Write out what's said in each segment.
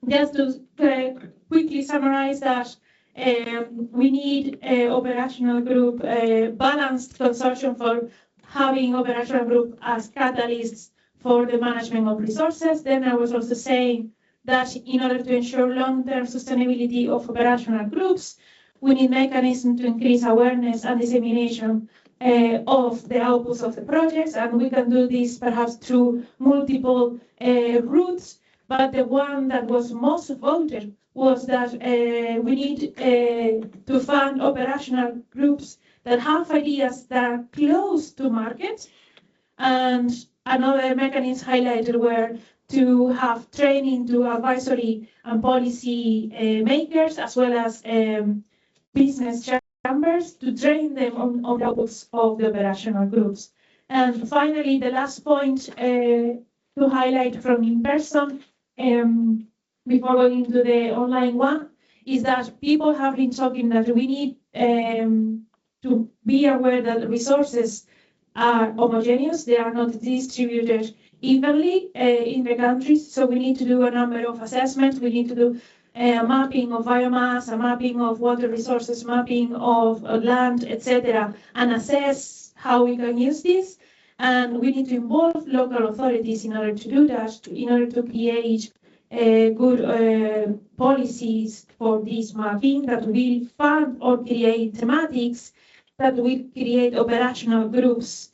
just to quickly summarize that we need an operational group, a balanced consortium for having operational group as catalysts for the management of resources. Then I was also saying that in order to ensure long-term sustainability of operational groups, we need mechanisms to increase awareness and dissemination of the outputs of the projects, and we can do this perhaps through multiple routes, but the one that was most voted was that we need to fund operational groups that have ideas that are close to markets, and another mechanism highlighted were to have training to advisory and policy makers, as well as business chambers, to train them on the outputs of the operational groups. And finally, the last point to highlight from in-person, before going into the online one, is that people have been talking that we need to be aware that resources are homogeneous, they are not distributed evenly in the countries, so we need to do a number of assessments, we need to do a mapping of biomass, a mapping of water resources, mapping of land, etc., and assess how we can use this. And we need to involve local authorities in order to do that, in order to create good policies for this mapping that will fund or create thematics that will create operational groups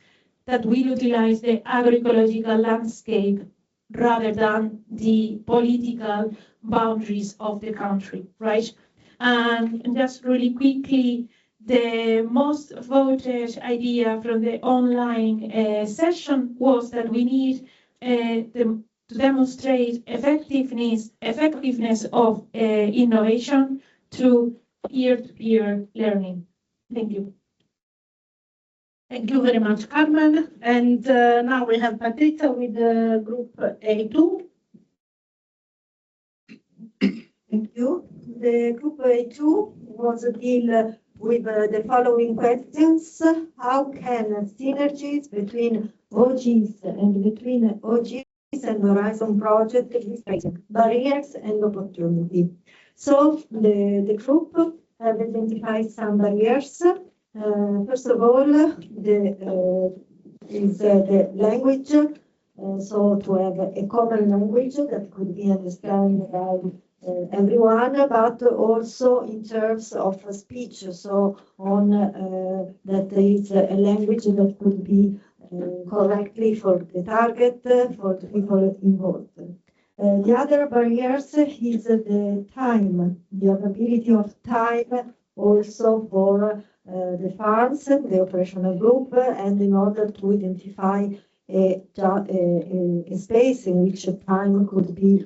that will utilize the agroecological landscape rather than the political boundaries of the country, right? And just really quickly, the most voted idea from the online session was that we need to demonstrate effectiveness of innovation through peer-to-peer learning. Thank you. Thank you very much, Carmen. And now we have Patricia with group A2. Thank you. The group A2 was a deal with the following questions. How can synergies between OGs and between OGs and Horizon project illustrate barriers and opportunity? So the group have identified some barriers. First of all, is the language. So to have a common language that could be understood by everyone, but also in terms of speech. So on that is a language that could be correctly for the target, for the people involved. The other barriers is the time, the availability of time also for the farms, the operational group, and in order to identify a space in which time could be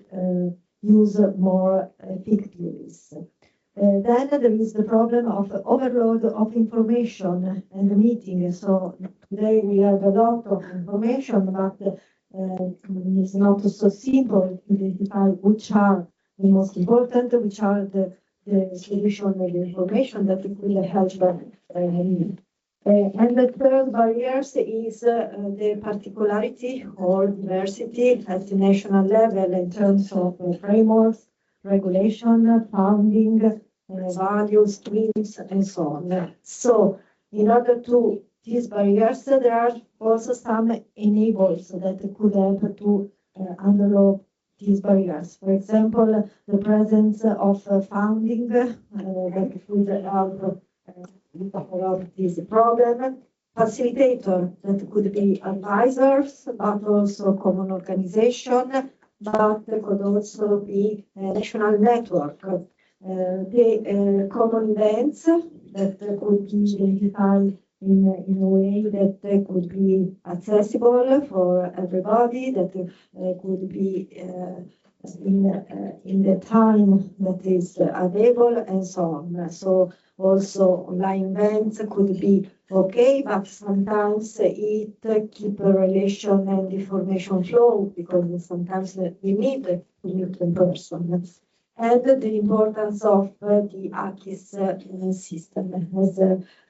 used more effectively. Then there is the problem of overload of information and the meeting. So today we have a lot of information, but it's not so simple to identify which are the most important, which are the solution of the information that will help them. And the third barrier is the particularity or diversity at the national level in terms of frameworks, regulation, funding, values, streams, and so on. So in order to these barriers, there are also some enablers that could help to unlock these barriers. For example, the presence of funding that could help about this problem, facilitator that could be advisors, but also common organization, but could also be a national network. The common events that could be identified in a way that could be accessible for everybody, that could be in the time that is available, and so on. So also online events could be okay, but sometimes it keep a relation and information flow, because sometimes we need to meet in person. And the importance of the AQUIS system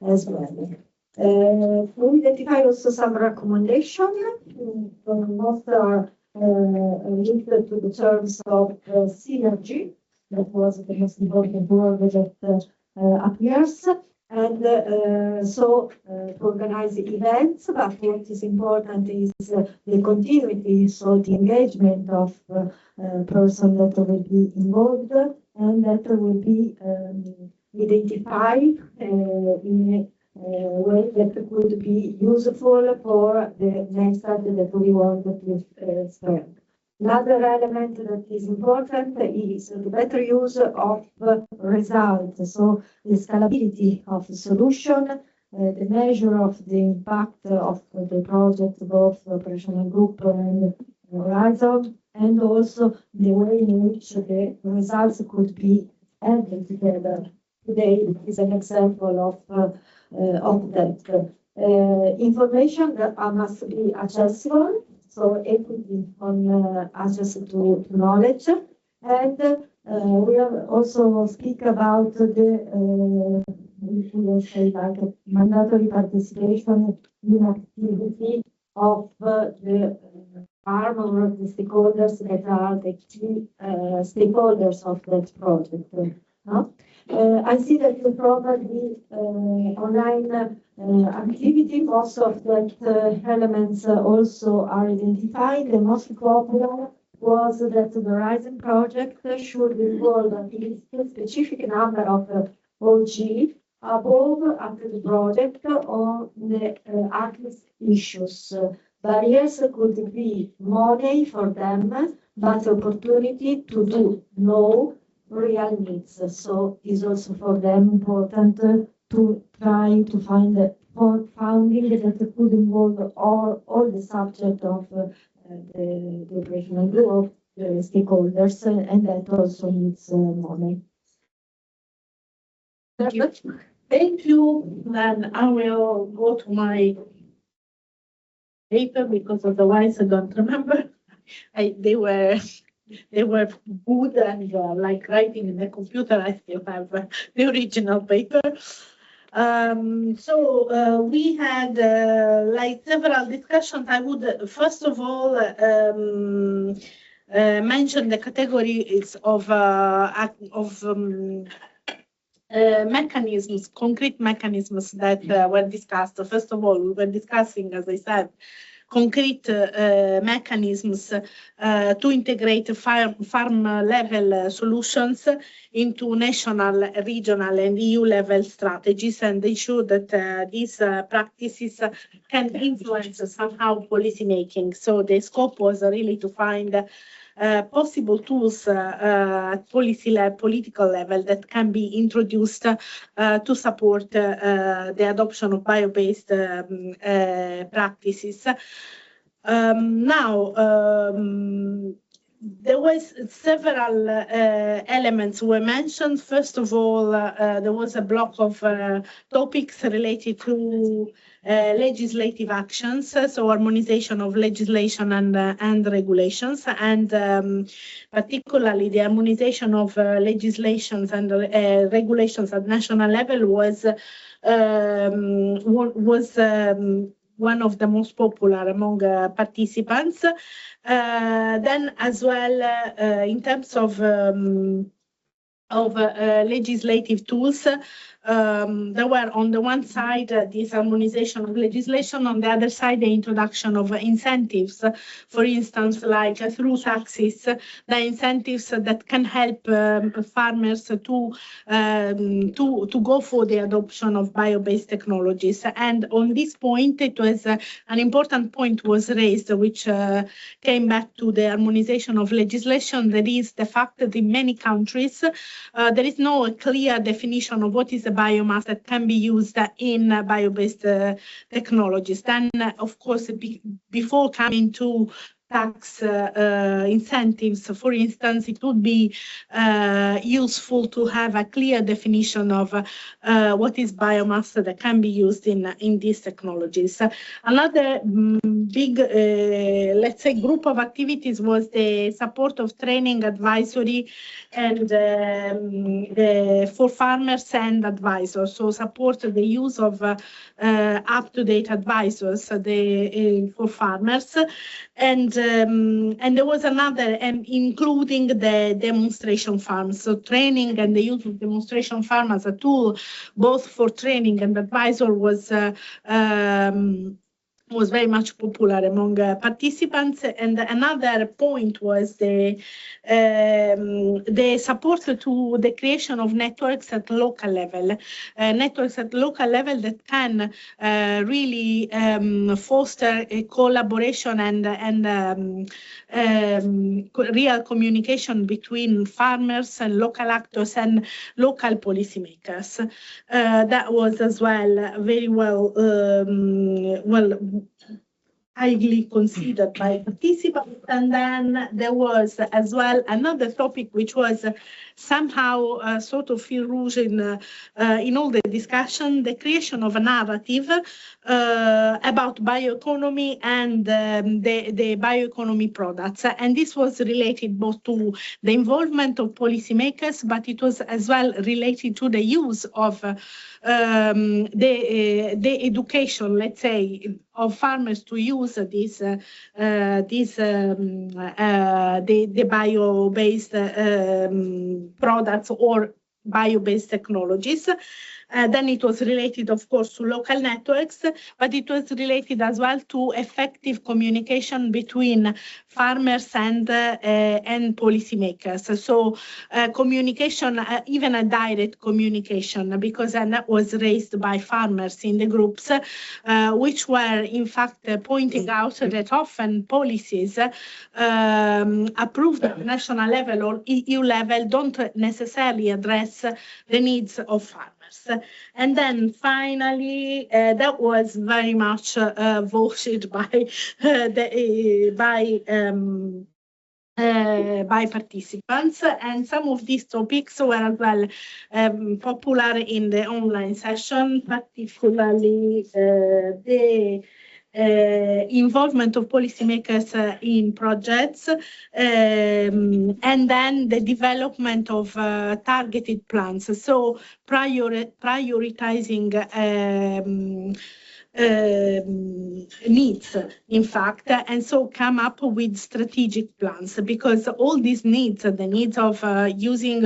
as well. We identify also some recommendations. Most are linked to the terms of synergy. That was the most important word that appears. And to organize events, but what is important is the continuity, so the engagement of person that will be involved and that will be identified in a way that could be useful for the method that we want to spread. Another element that is important is the better use of results, so the scalability of the solution, the measure of the impact of the project, both operational group and horizon, and also the way in which the results could be added together. Today is an example of that. Information that must be accessible, so equity on access to knowledge, and we have also speak about the we will say like mandatory participation in activity of the farm or the stakeholders that are the key stakeholders of that project. No? I see that probably online activity, most of that elements also are identified. The most popular was that the Horizon project should involve at least a specific number of OG above after the project on the access issues. Barriers could be money for them, but opportunity to do know real needs. So it's also for them important to try to find funding that could involve all the subject of the operational group, the stakeholders, and that also needs money. Thank you. Then I will go to my paper because otherwise I don't remember. They were good and like writing in the computer. I still have the original paper. We had like several discussions. I would first of all mention the categories of mechanisms, concrete mechanisms that were discussed. First of all, we were discussing, as I said, concrete mechanisms to integrate farm level solutions into national, regional, and EU level strategies and ensure that these practices can influence somehow policymaking. So the scope was really to find possible tools at political level that can be introduced to support the adoption of bio-based practices. There was several elements were mentioned. First of all, there was a block of topics related to legislative actions, so harmonization of legislation and regulations, and particularly the harmonization of legislations and regulations at national level was one of the most popular among participants. Then as well, in terms of legislative tools, there were on the one side this harmonization of legislation, on the other side the introduction of incentives, for instance, like through taxes, the incentives that can help farmers to go for the adoption of bio-based technologies. And on this point, it was an important point was raised, which came back to the harmonization of legislation. That is the fact that in many countries there is no clear definition of what is a biomass that can be used in bio-based technologies. Then, of course, before coming to tax incentives, for instance, it would be useful to have a clear definition of what is biomass that can be used in these technologies. Another big, let's say, group of activities was the support of training, advisory, and for farmers and advisors. So support the use of up-to-date advisors for farmers, and there was another, including the demonstration farms. So training and the use of demonstration farm as a tool, both for training and advisor, was very much popular among participants. And another point was the support to the creation of networks at local level, that can really foster a collaboration and real communication between farmers and local actors and local policymakers. That was as well very well highly considered by participants. And then there was as well another topic which was somehow sort of fil rouge in all the discussion, the creation of a narrative about bioeconomy and the bioeconomy products. And this was related both to the involvement of policymakers, but it was as well related to the use of the education, let's say, of farmers to use the bio-based products or bio-based technologies. Then it was related, of course, to local networks, but it was related as well to effective communication between farmers and policymakers. So communication, even a direct communication, because that was raised by farmers in the groups, which were in fact pointing out that often policies approved at national level or EU level don't necessarily address the needs of farmers. And then finally, that was very much voted by participants, and some of these topics were as well popular in the online session, particularly the involvement of policymakers in projects, and then the development of targeted plans. So prioritizing needs, in fact, and so come up with strategic plans, because all these needs, the needs of using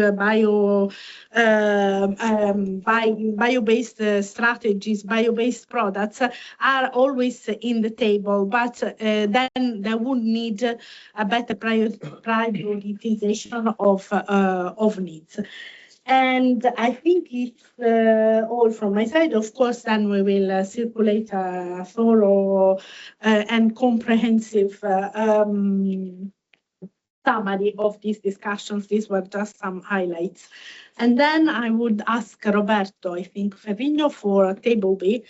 bio-based strategies, bio-based products, are always in the table, but then they would need a better prioritization of needs. And I think it's all from my side. Of course, then we will circulate a thorough and comprehensive summary of these discussions. These were just some highlights. And then I would ask Roberto, I think, Ferrigno for Table B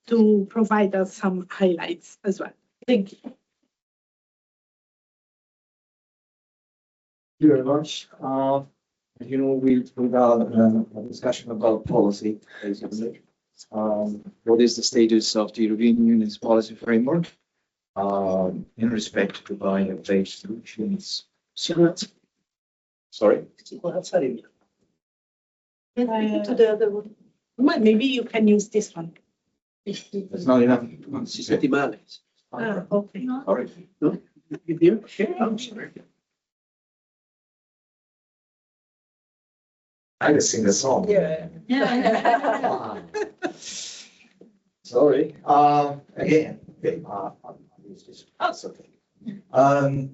to provide us some highlights as well. Thank you. Thank you very much. We've got a discussion about policy, basically. What is the status of the European Union's policy framework in respect to bio-based solutions? Sorry? Maybe you can use this one. That's not enough. Okay. All right. No? You hear? Okay. I'm sorry. I just sing the song. Yeah. Sorry. Again. Okay. I'll use this. That's okay.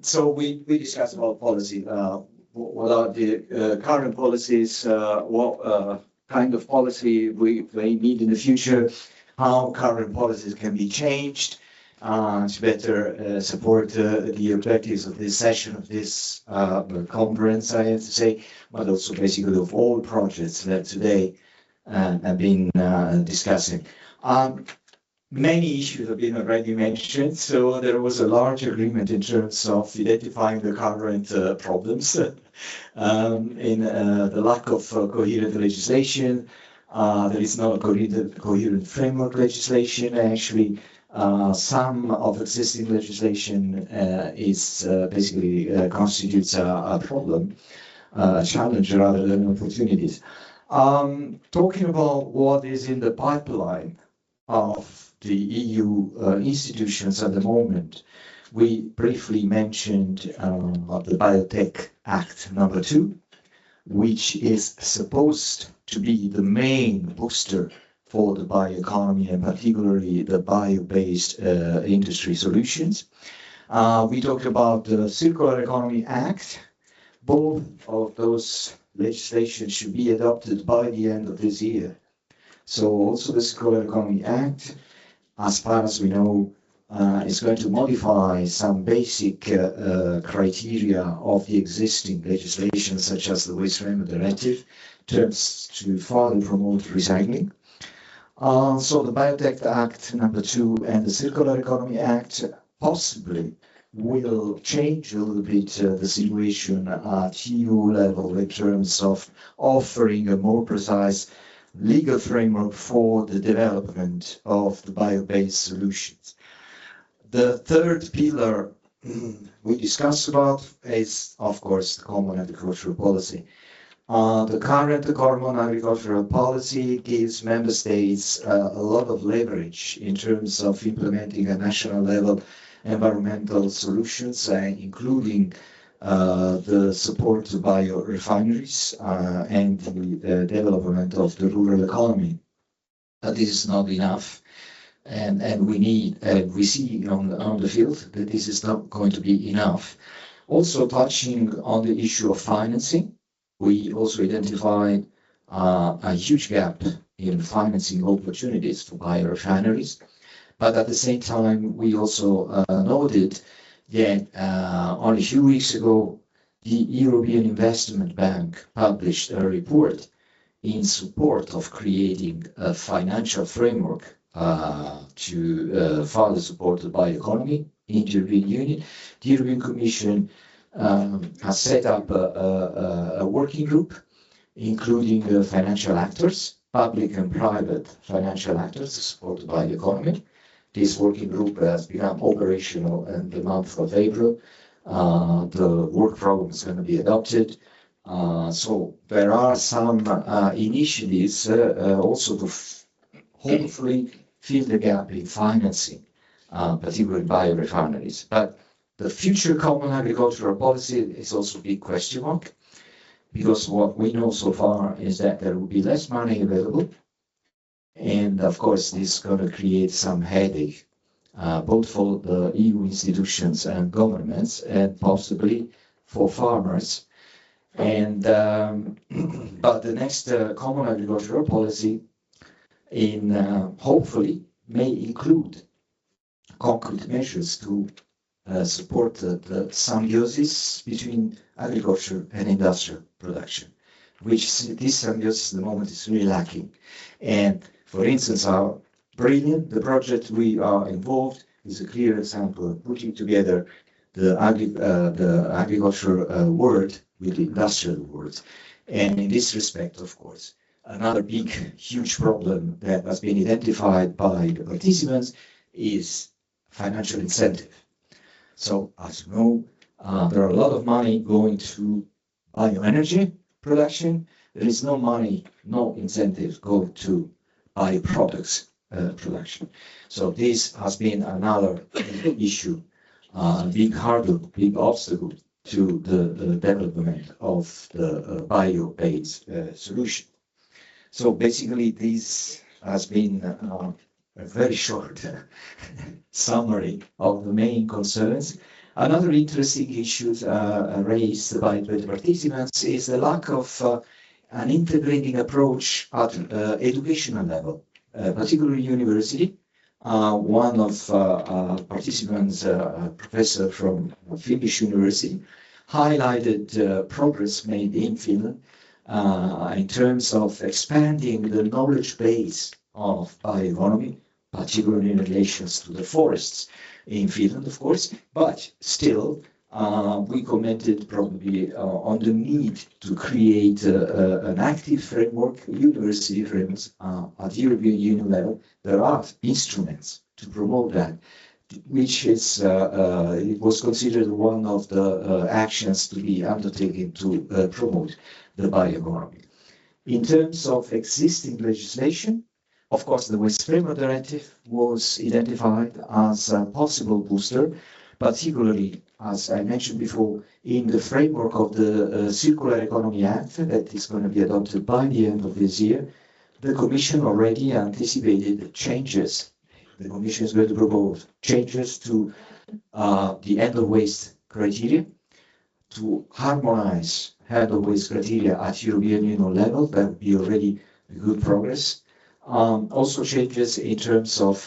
So we discussed about policy. What are the current policies? What kind of policy we may need in the future? How current policies can be changed to better support the objectives of this session, of this conference, I have to say, but also basically of all projects that today have been discussing. Many issues have been already mentioned, so there was a large agreement in terms of identifying the current problems in the lack of coherent legislation. There is no coherent framework legislation. Actually, some of existing legislation is basically constitutes a problem, a challenge rather than opportunities. Talking about what is in the pipeline of the EU institutions at the moment, We briefly mentioned the Biotech Act number 2, which is supposed to be the main booster for the bioeconomy and particularly the bio-based industry solutions. We talked about the Circular Economy Act. Both of those legislation should be adopted by the end of this year. So also the Circular Economy Act, as far as we know, is going to modify some basic criteria of the existing legislation, such as the Waste Framework Directive, terms to further promote recycling. So the Biotech Act number 2 and the Circular Economy Act possibly will change a little bit the situation at EU level in terms of offering a more precise legal framework for the development of the bio-based solutions. The third pillar we discussed about is, of course, the Common Agricultural Policy. The current Common Agricultural Policy gives member states a lot of leverage in terms of implementing at national level environmental solutions, including the support to BioReFarmeries and the development of the rural economy. This is not enough, and we see on the field that this is not going to be enough. Also touching on the issue of financing, we also identified a huge gap in financing opportunities for BioReFarmeries. But at the same time, we also noted that only a few weeks ago, the European Investment Bank published a report in support of creating a financial framework to further support the bioeconomy in the European Union. The European Commission has set up a working group, including financial actors, public and private financial actors to support the bioeconomy. This working group has become operational in the month of April. The work program is going to be adopted. So there are some initiatives also to hopefully fill the gap in financing, particularly BioReFarmeries. But the future Common Agricultural Policy is also a big question mark, because what we know so far is that there will be less money available. And of course, this is going to create some headache, both for the EU institutions and governments, and possibly for farmers. And but the next Common Agricultural Policy, hopefully, may include concrete measures to support the symbiosis between agriculture and industrial production, which this symbiosis at the moment is really lacking. And for instance, our BRILIAN, the project we are involved, is a clear example of putting together the agricultural world with the industrial world. And in this respect, of course, another big, huge problem that has been identified by the participants is financial incentive. So, as you know, there are a lot of money going to bioenergy production. There is no money, no incentives going to bioproducts production. So this has been another issue, big hurdle, big obstacle to the development of the bio-based solution. So basically, this has been a very short summary of the main concerns. Another interesting issue raised by the participants is the lack of an integrating approach at educational level, particularly university. One of participants, a professor from Finnish University, highlighted progress made in Finland in terms of expanding the knowledge base of bioeconomy, particularly in relation to the forests in Finland, of course, but still we commented probably on the need to create an active framework, university frameworks at European Union level. There are instruments to promote that, which is, it was considered one of the actions to be undertaken to promote the bioeconomy. In terms of existing legislation, of course, the Waste Framework Directive was identified as a possible booster, particularly, as I mentioned before, in the framework of the Circular Economy Act that is going to be adopted by the end of this year. The Commission already anticipated changes. The Commission is going to propose changes to the end of waste criteria, to harmonize end of waste criteria at European Union level. That would be already a good progress. Also changes in terms of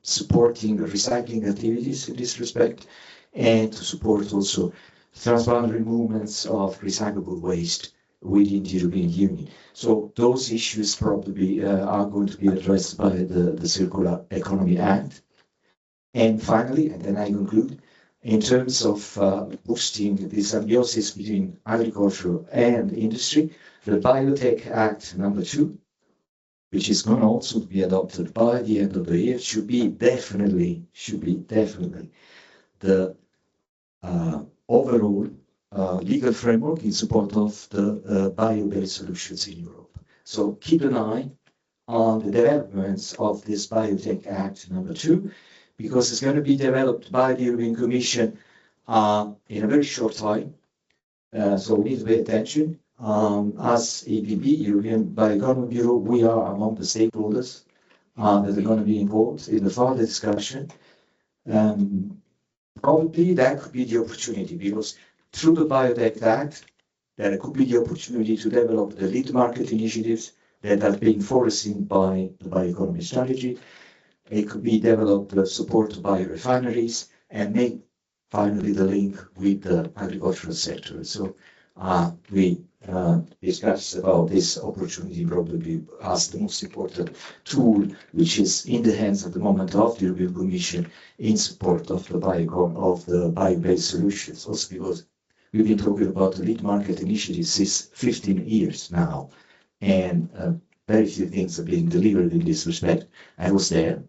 supporting recycling activities in this respect, and to support also transboundary movements of recyclable waste within the European Union. So those issues probably are going to be addressed by the Circular Economy Act. And finally, and then I conclude, in terms of boosting the symbiosis between agriculture and industry, the Biotech Act number 2, which is going to also be adopted by the end of the year, should be definitely the overall legal framework in support of the bio-based solutions in Europe. So keep an eye on the developments of this Biotech Act number 2, because it's going to be developed by the European Commission in a very short time. So we need to pay attention. As APB, European Bioeconomy Bureau, we are among the stakeholders that are going to be involved in the further discussion. Probably that could be the opportunity, because through the Biotech Act, there could be the opportunity to develop the lead market initiatives that are being foreseen by the bioeconomy strategy. It could be developed to support BioReFarmeries and make finally the link with the agricultural sector. So we discussed about this opportunity probably as the most important tool, which is in the hands at the moment of the European Commission in support of the bio-based solutions. Also because we've been talking about the lead market initiatives since 15 years now, and very few things are being delivered in this respect. I was there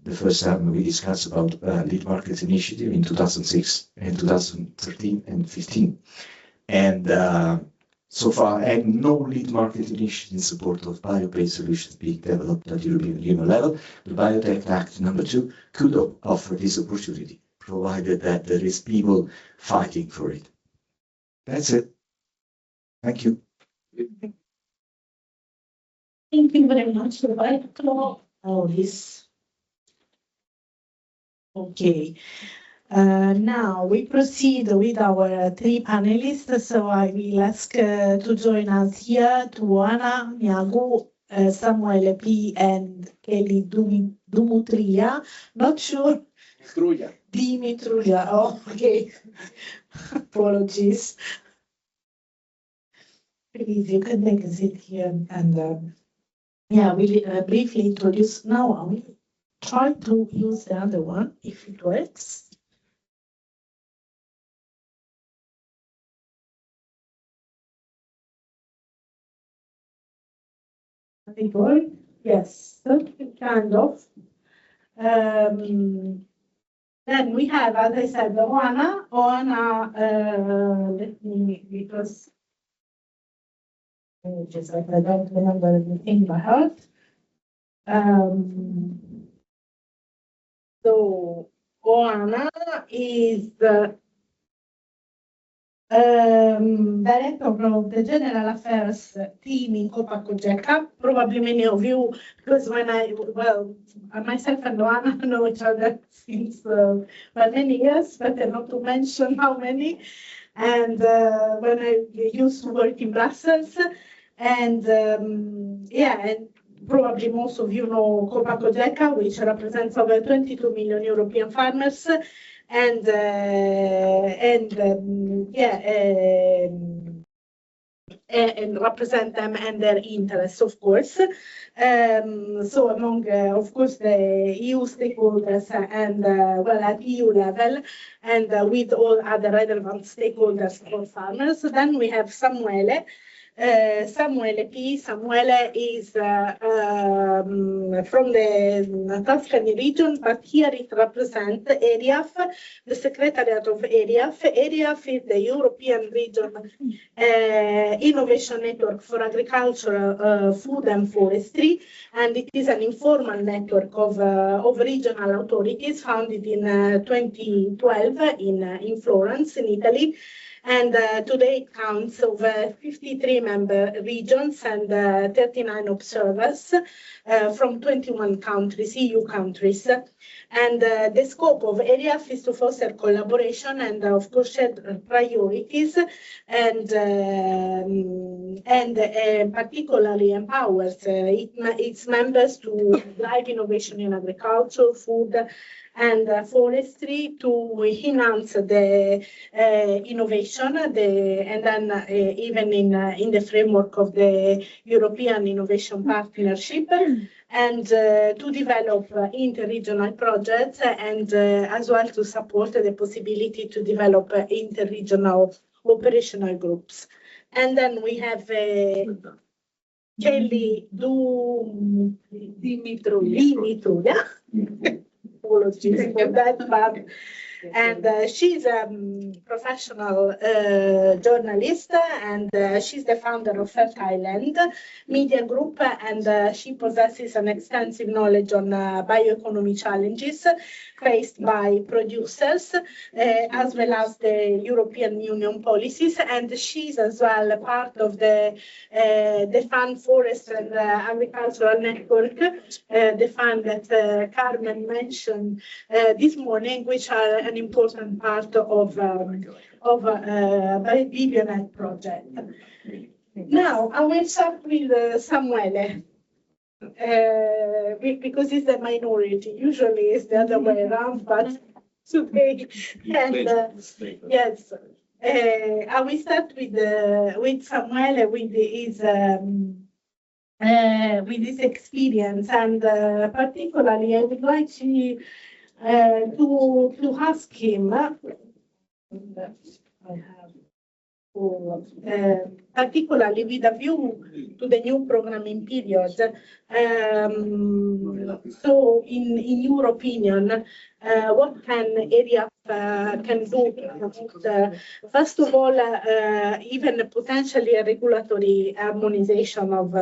the first time we discussed about lead market initiative in 2006 and 2013 and 15. And so far, I have no lead market initiative in support of bio-based solutions being developed at European Union level. The Biotech Act number 2 could offer this opportunity, provided that there is people fighting for it. That's it. Thank you. Thank you very much, Roberto. This. Okay. Now we proceed with our 3 panelists. So I will ask to join us here Tuana Niagu, Samuel P. and Kelly Dumitria. Not sure. Dimitrulia. Oh, okay. Apologies. Please, you can take a seat here and yeah, we'll briefly introduce. Now I will try to use the other one if it works. It works? Yes, kind of. Then we have, as I said, Oana, let me, because just like I don't remember everything by heart. So Oana is the Director of the General Affairs team in COPA-COGECA. Probably many of you, because when myself and Oana know each other since many years, better not to mention how many. And when I used to work in Brussels, and and probably most of you know COPA-COGECA, which represents over 22 million European farmers. And represent them and their interests, of course. So among, of course, the EU stakeholders and at EU level, and with all other relevant stakeholders for farmers. Then we have Samuele, Samuele P. Samuele is from the Tuscany region, but here it represents ERIAF, the Secretariat of ERIAF. ERIAF is the European Region Innovation Network for Agriculture, Food and Forestry, and it is an informal network of regional authorities founded in 2012 in Florence, in Italy. And today it counts over 53 member regions and 39 observers from 21 countries, EU countries. And the scope of ERIAF is to foster collaboration and, of course, shared priorities, and particularly empowers its members to drive innovation in agriculture, food, and forestry to enhance the innovation, and then even in the framework of the European Innovation Partnership, and to develop inter-regional projects, and as well to support the possibility to develop inter-regional operational groups. And then we have Kelly Dimitroulia. Apologies for that, but and she's a professional journalist, and she's the founder of Fertile Land Media Group, and she possesses an extensive knowledge on bioeconomy challenges faced by producers, as well as the European Union policies, and she's as well part of the fund Forest and Agricultural Network, the fund that Carmen mentioned this morning, which are an important part of BBioNet project. Now, I will start with Samuele, because it's the minority. Usually it's the other way around, but today, and yes, I will start with Samuele with his experience, and particularly I would like to ask him, I have, particularly with a view to the new programming period. So, in your opinion, what can ERIAF can do? First of all, even potentially a regulatory harmonization of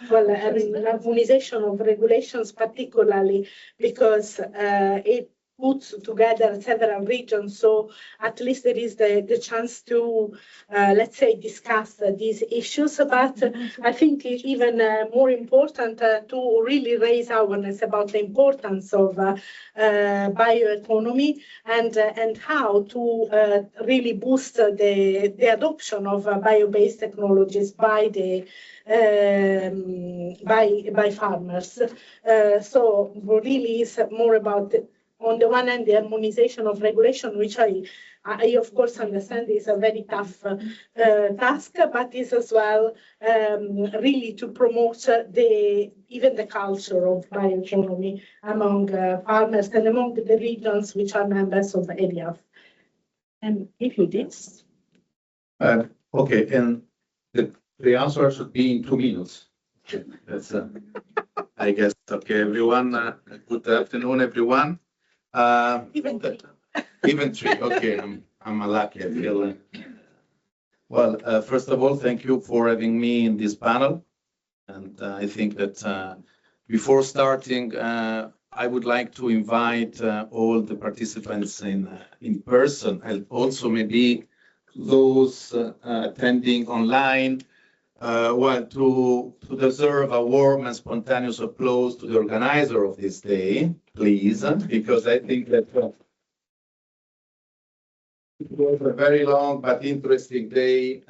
harmonization of regulations, particularly because it puts together several regions, so at least there is the chance to, let's say, discuss these issues. But I think even more important to really raise awareness about the importance of bioeconomy, and how to really boost the adoption of bio-based technologies by the by farmers. So really is more about, on the one hand, the harmonization of regulation, which I of course understand is a very tough task, but is as well really to promote even the culture of bioeconomy among farmers and among the regions which are members of ERIAF. And if you did. Okay, and the answer should be in 2 minutes. That's I guess. Okay, everyone. Good afternoon, everyone. Even three. Even 3. Okay, I'm lucky. I feel. Well, first of all, thank you for having me in this panel, and I think that before starting, I would like to invite all the participants in person, and also maybe those attending online. Well, to deserve a warm and spontaneous applause to the organizer of this day, please, because I think that it was a very long but interesting day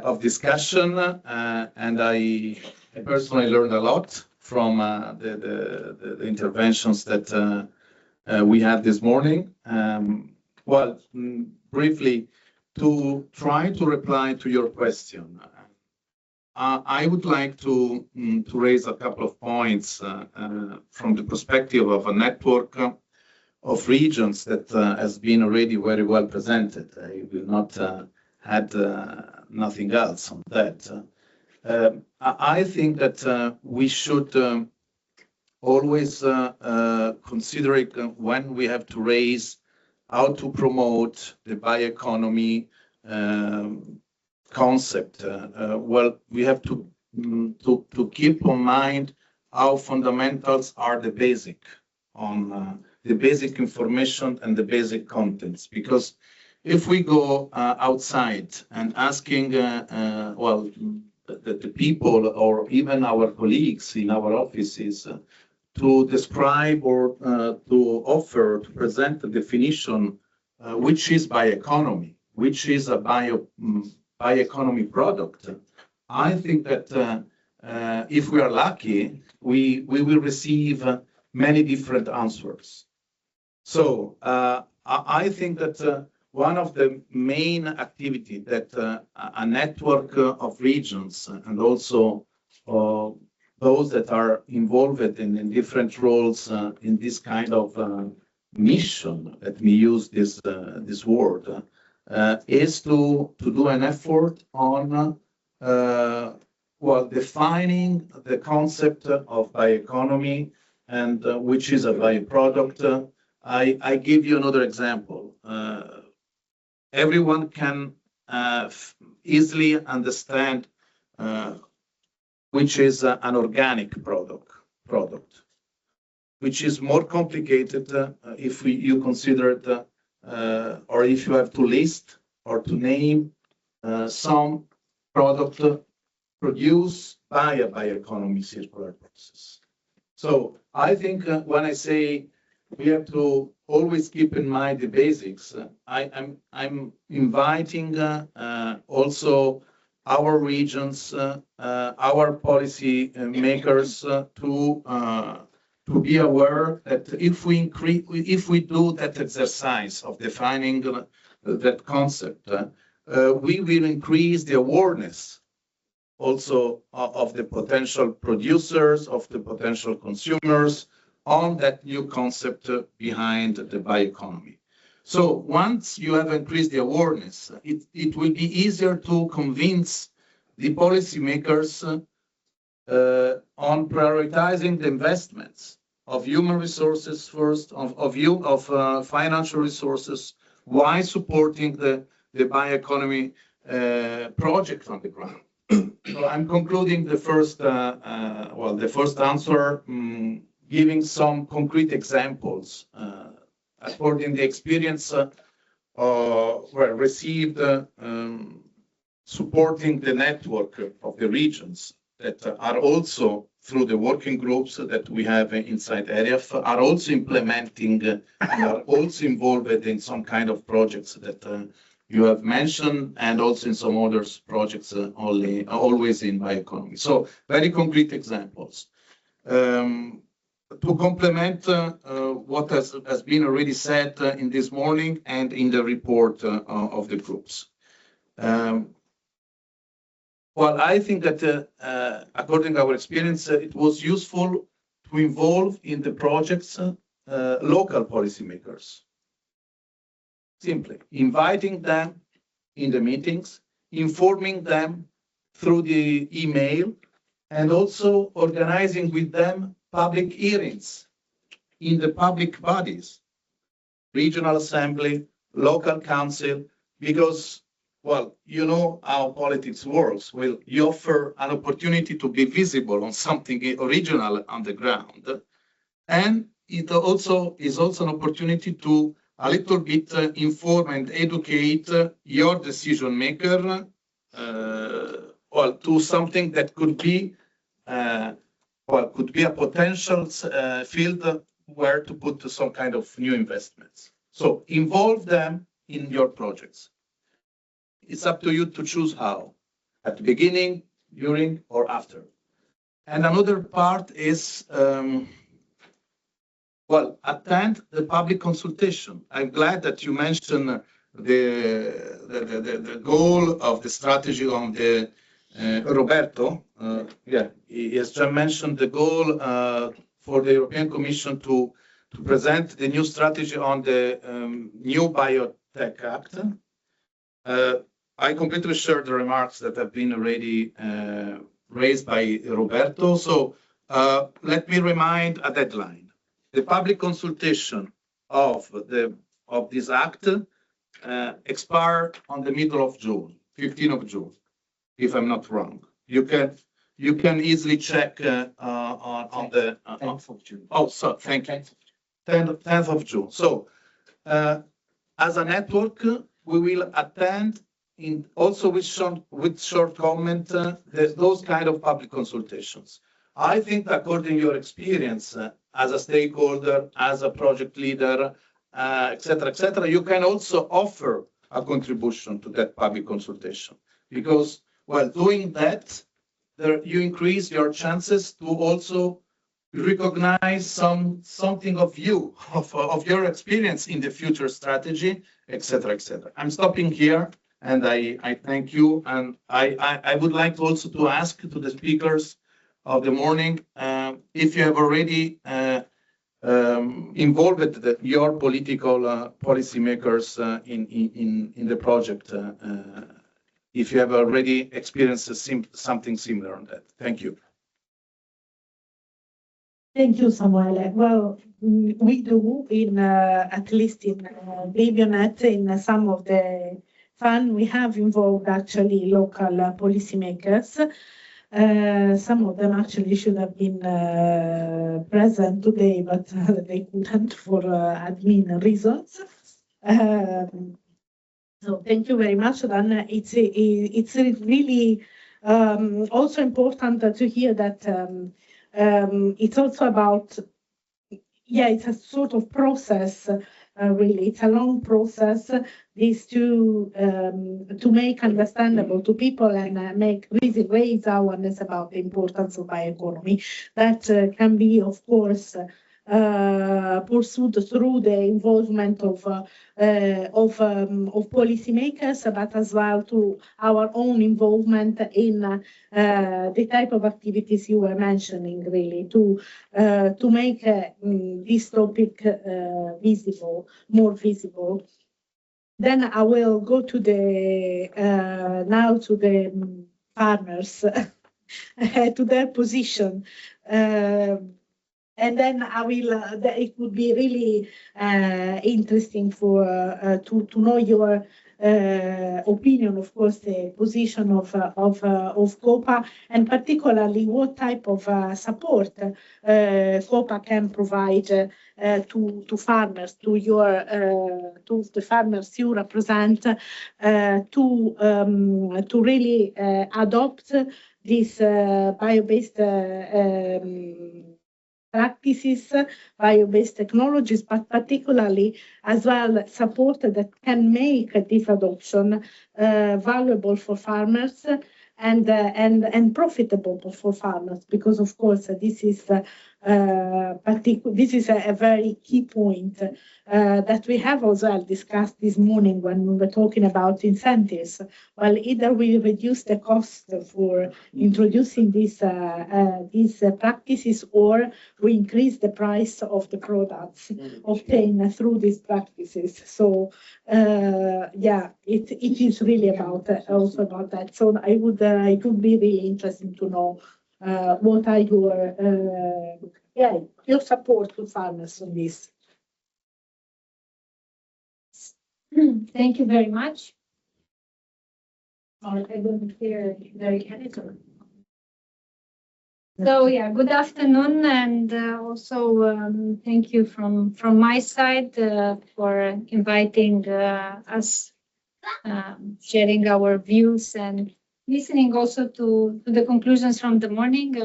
of discussion, and I personally learned a lot from the interventions that we had this morning. Well, briefly, to try to reply to your question, I would like to raise a couple of points from the perspective of a network of regions that has been already very well presented. I will not add nothing else on that. I think that we should always consider it when we have to raise how to promote the bioeconomy concept. Well, we have to keep in mind how fundamentals are the basic on the basic information and the basic contents. Because if we go outside and asking, well, the people or even our colleagues in our offices to describe or to offer, to present a definition, which is bioeconomy, which is a bioeconomy product, I think that if we are lucky, we will receive many different answers. So I think that one of the main activities that a network of regions and also those that are involved in different roles in this kind of mission, let me use this word, is to do an effort on well, defining the concept of bioeconomy and which is a bioproduct. I give you another example. Everyone can easily understand which is an organic product, which is more complicated if you consider it, or if you have to list or to name some product produced by a bioeconomy circular process. So I think when I say we have to always keep in mind the basics, I'm inviting also our regions, our policy makers to be aware that if we do that exercise of defining that concept, we will increase the awareness also of the potential producers, of the potential consumers on that new concept behind the bioeconomy. So once you have increased the awareness, it will be easier to convince the policymakers on prioritizing the investments of human resources first, of financial resources, while supporting the bioeconomy project on the ground. So I'm concluding the first, well, the first answer, giving some concrete examples according to the experience received supporting the network of the regions that are also through the working groups that we have inside AREAF are also implementing and are also involved in some kind of projects that you have mentioned, and also in some other projects always in bioeconomy. So very concrete examples. To complement what has been already said in this morning and in the report of the groups. Well, I think that according to our experience, it was useful to involve in the projects local policymakers. Simply inviting them in the meetings, informing them through the email, and also organizing with them public hearings in the public bodies, regional assembly, local council, because, well, you know how politics works. Well, you offer an opportunity to be visible on something original on the ground. And it also is also an opportunity to a little bit inform and educate your decision maker well, to something that could be could be a potential field where to put some kind of new investments. So involve them in your projects. It's up to you to choose how, at the beginning, during, or after. And another part is, well, attend the public consultation. I'm glad that you mentioned the goal of the strategy on the Roberto, yeah, he has just mentioned the goal for the European Commission to present the new strategy on the new Biotech Act. I completely share the remarks that have been already raised by Roberto. So let me remind a deadline. The public consultation of this act expire on the middle of June, 15th of June, if I'm not wrong. You can easily check on the 10th of June. Oh, so thank you. 10th of June. So as a network, we will attend also with short comment those kind of public consultations. I think that according to your experience as a stakeholder, as a project leader, et cetera, you can also offer a contribution to that public consultation. Because, well, doing that, you increase your chances to also recognize something of you, of your experience in the future strategy, et cetera, et cetera. I'm stopping here, and I thank you. And I would like also to ask to the speakers of the morning if you have already involved your political policymakers in the project, if you have already experienced something similar on that. Thank you. Thank you, Samuele. Well, we do at least in BBioNets, in some of the fund, we have involved actually local policymakers. Some of them actually should have been present today, but they couldn't for admin reasons. So thank you very much. Dan. It's really also important to hear that it's also about, it's a sort of process. Really, it's a long process. This to make understandable to people and raise awareness about the importance of bioeconomy. That can be, of course, pursued through the involvement of policymakers, but as well to our own involvement in the type of activities you were mentioning, really, to make this topic more visible. Then I will go to now to the farmers, to their position. And then I will. It would be really interesting to know your opinion, of course, the position of COPA, and particularly what type of support COPA can provide to farmers, to the farmers you represent, to really adopt this bio-based practices, bio-based technologies, but particularly as well support that can make this adoption valuable for farmers and profitable for farmers, because of course this is a very key point that we have as well discussed this morning when we were talking about incentives. Well, either we reduce the cost for introducing these practices, or we increase the price of the products obtained through these practices. So it is really also about that. So it would be really interesting to know what are your support to farmers on this. Thank you very much. I don't hear very editor. So good afternoon, and also thank you from my side for inviting us, sharing our views and listening also to the conclusions from the morning.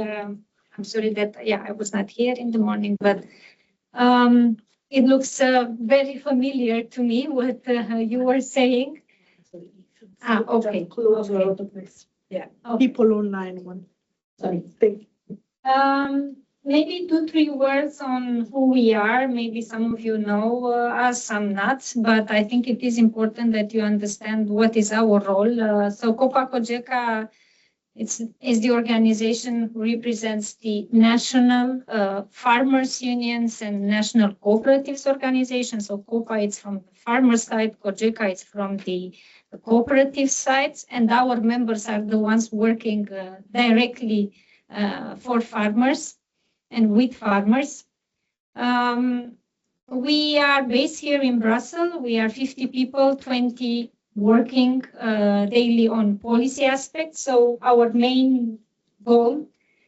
I'm sorry that I was not here in the morning, but it looks very familiar to me what you were saying. Okay. Yeah. People online one. Sorry. Thank you. Maybe 2-3 words on who we are. Maybe some of you know us, some not, but I think it is important that you understand what is our role. So COPA-COGECA is the organization who represents the national farmers unions and national cooperatives organizations. So COPA is from the farmer side, COGECA is from the cooperative sides, and our members are the ones working directly for farmers and with farmers. We are based here in Brussels. We are 50 people, 20 working daily on policy aspects. So our main goal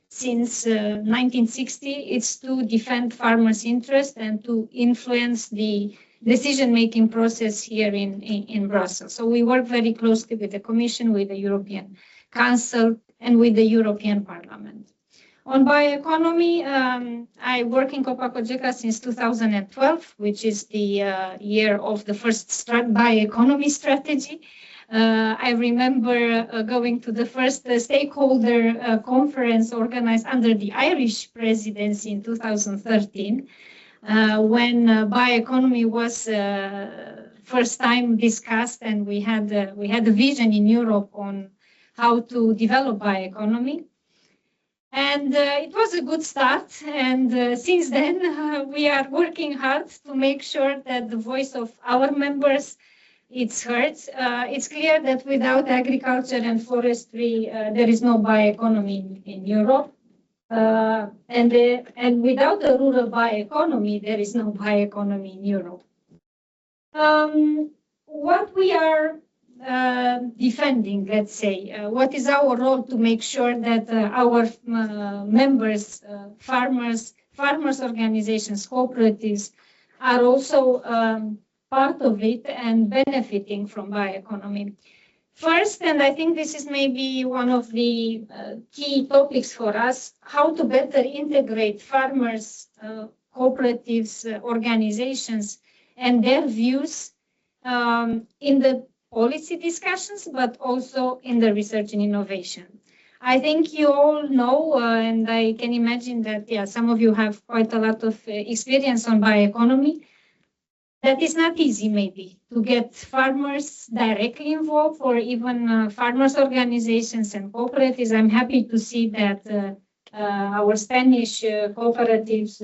since 1960 is to defend farmers' interests and to influence the decision-making process here in Brussels. So we work very closely with the Commission, with the European Council, and with the European Parliament. On bioeconomy, I work in Copa-Cogeca since 2012, which is the year of the first bioeconomy strategy. I remember going to the first stakeholder conference organized under the Irish presidency in 2013, when bioeconomy was first time discussed, and we had a vision in Europe on how to develop bioeconomy. And it was a good start. And since then, we are working hard to make sure that the voice of our members is heard. It's clear that without agriculture and forestry, there is no bioeconomy in Europe. And without the rural bioeconomy, there is no bioeconomy in Europe. What we are defending, let's say, what is our role to make sure that our members, farmers organizations, cooperatives are also part of it and benefiting from bioeconomy. First, and I think this is maybe one of the key topics for us, how to better integrate farmers, cooperatives, organizations, and their views in the policy discussions, but also in the research and innovation. I think you all know, and I can imagine that, some of you have quite a lot of experience on bioeconomy. That is not easy, maybe, to get farmers directly involved, or even farmers organizations and cooperatives. I'm happy to see that our Spanish cooperatives,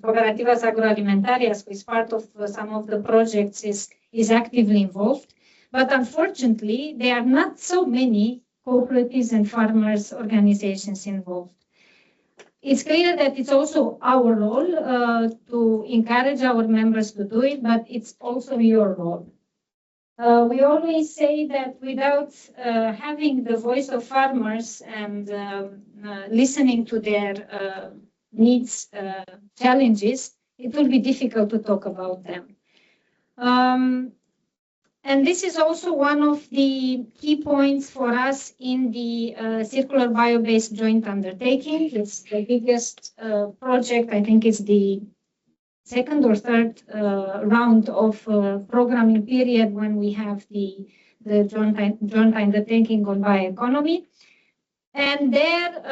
Cooperativas Agroalimentarias, who is part of some of the projects, is actively involved. But unfortunately, there are not so many cooperatives and farmers organizations involved. It's clear that it's also our role to encourage our members to do it, but it's also your role. We always say that without having the voice of farmers and listening to their needs, challenges, it will be difficult to talk about them. And this is also one of the key points for us in the Circular Bio-Based Joint Undertaking. It's the biggest project. I think it's the second or third round of programming period when we have the joint undertaking on bioeconomy. And there,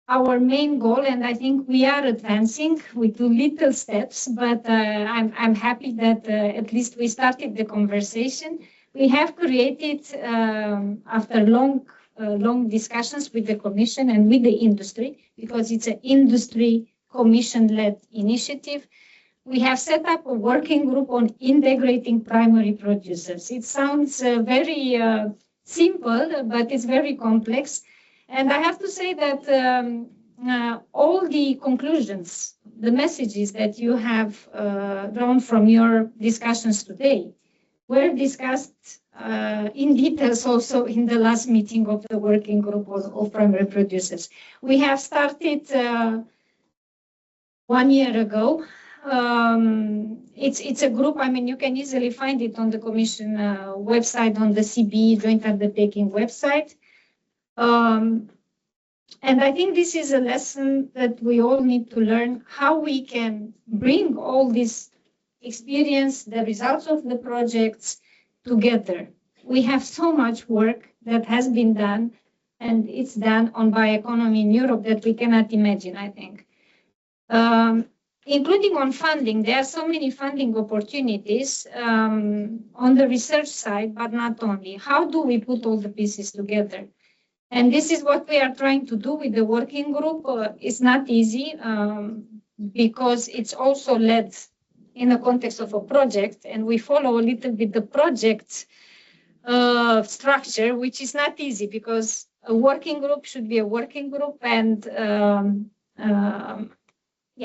our main goal, and I think we are advancing with little steps, but I'm happy that at least we started the conversation. We have created, after long discussions with the Commission and with the industry, because it's an industry Commission-led initiative, we have set up a working group on integrating primary producers. It sounds very simple, but it's very complex. And I have to say that all the conclusions, the messages that you have drawn from your discussions today were discussed in details also in the last meeting of the working group of primary producers. We have started 1 year ago. It's a group, I mean, you can easily find it on the Commission website, on the CBE Joint Undertaking website. And I think this is a lesson that we all need to learn, how we can bring all this experience, the results of the projects together. We have so much work that has been done, and it's done on bioeconomy in Europe that we cannot imagine, I think. Including on funding, there are so many funding opportunities on the research side, but not only. How do we put all the pieces together? And this is what we are trying to do with the working group. It's not easy because it's also led in the context of a project, and we follow a little bit the project structure, which is not easy because a working group should be a working group, and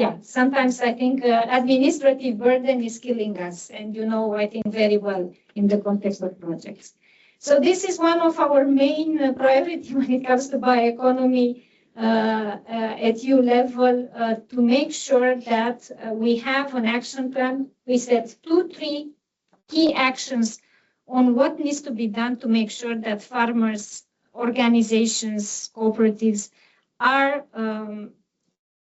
yeah, sometimes I think administrative burden is killing us, and I think very well in the context of projects. So this is one of our main priority when it comes to bioeconomy at EU level, to make sure that we have an action plan. We set 2-3 key actions on what needs to be done to make sure that farmers, organizations, cooperatives are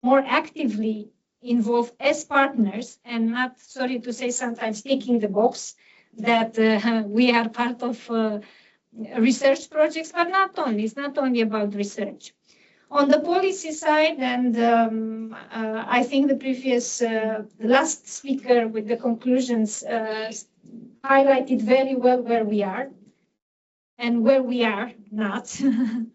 more actively involved as partners and not, sorry to say, sometimes ticking the box that we are part of research projects, but not only. It's not only about research. On the policy side, and I think the last speaker with the conclusions highlighted very well where we are and where we are not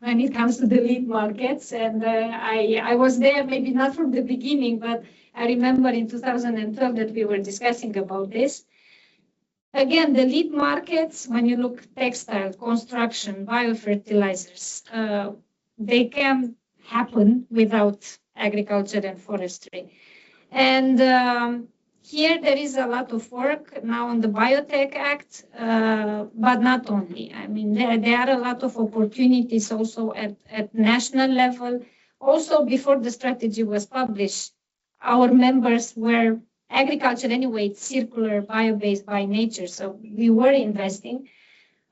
when it comes to the lead markets. And I was there, maybe not from the beginning, but I remember in 2012 that we were discussing about this. Again, the lead markets, when you look textile, construction, biofertilizers, they can happen without agriculture and forestry. And here there is a lot of work now on the Biotech Act, but not only. I mean, there are a lot of opportunities also at national level. Also, before the strategy was published, our members were agriculture anyway, it's circular, bio-based by nature, so we were investing.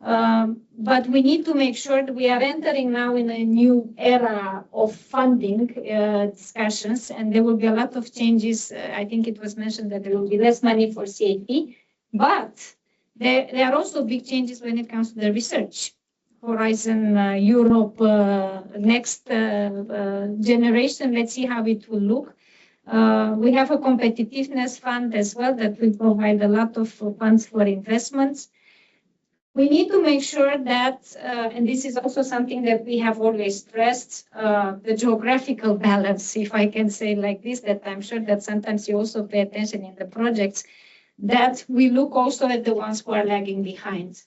But we need to make sure that we are entering now in a new era of funding discussions, and there will be a lot of changes. I think it was mentioned that there will be less money for CAP, but there are also big changes when it comes to the research. Horizon Europe, next generation, let's see how it will look. We have a competitiveness fund as well that will provide a lot of funds for investments. We need to make sure that, and this is also something that we have always stressed, the geographical balance, if I can say like this, that I'm sure that sometimes you also pay attention in the projects, that we look also at the ones who are lagging behind.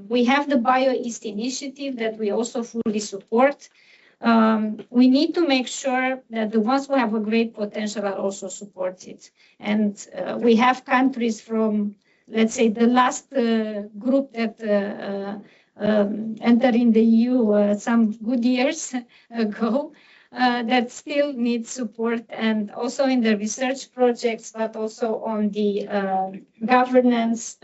We have the BioEast initiative that we also fully support. We need to make sure that the ones who have a great potential are also supported. And we have countries from, let's say, the last group that entered in the EU some good years ago that still need support, and also in the research projects, but also on the governance,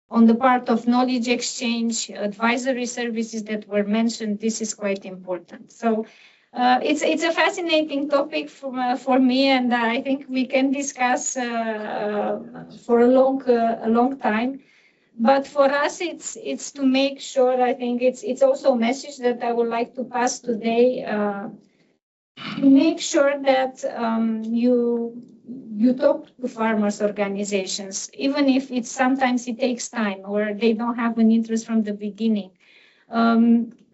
on the part of knowledge exchange, advisory services that were mentioned. This is quite important. So it's a fascinating topic for me, and I think we can discuss for a long time. But for us, it's to make sure. I think it's also a message that I would like to pass today. To make sure that you talk to farmers' organizations, even if sometimes it takes time or they don't have an interest from the beginning.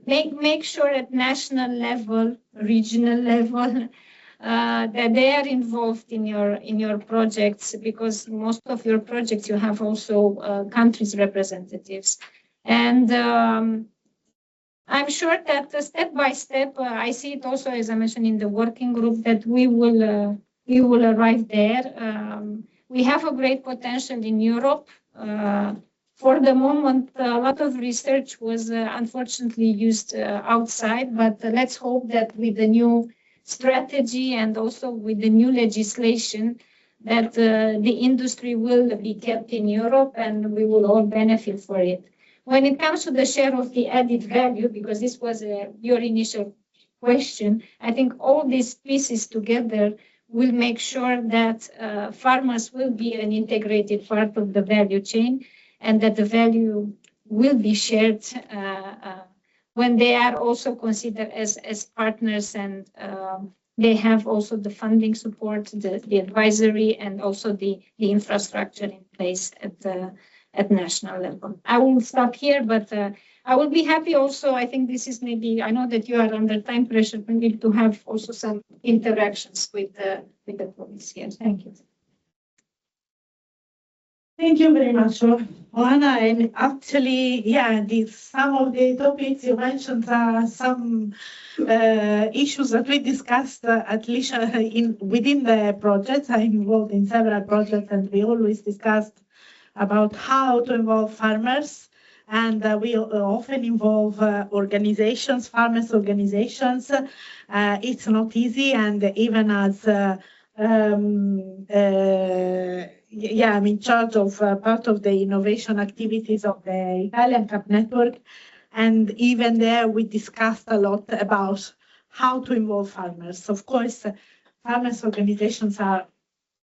Make sure at national level, regional level, that they are involved in your projects, because most of your projects you have also countries representatives. And I'm sure that step by step, I see it also, as I mentioned, in the working group, that we will arrive there. We have a great potential in Europe. For the moment, a lot of research was unfortunately used outside, but let's hope that with the new strategy and also with the new legislation, that the industry will be kept in Europe and we will all benefit for it. When it comes to the share of the added value, because this was your initial question, I think all these pieces together will make sure that farmers will be an integrated part of the value chain, and that the value will be shared when they are also considered as partners, and they have also the funding support, the advisory, and also the infrastructure in place at national level. I will stop here, but I will be happy also, I think this is maybe, I know that you are under time pressure, maybe to have also some interactions with the colleagues here. Thank you. Thank you very much, Joanna. And actually, yeah, some of the topics you mentioned are some issues that we discussed at least within the project. I'm involved in several projects, and we always discussed about how to involve farmers. And we often involve organizations, farmers' organizations. It's not easy, and even as yeah, I'm in charge of part of the innovation activities of the Italian CAP network. And even there, we discussed a lot about how to involve farmers. Of course, farmers' organizations are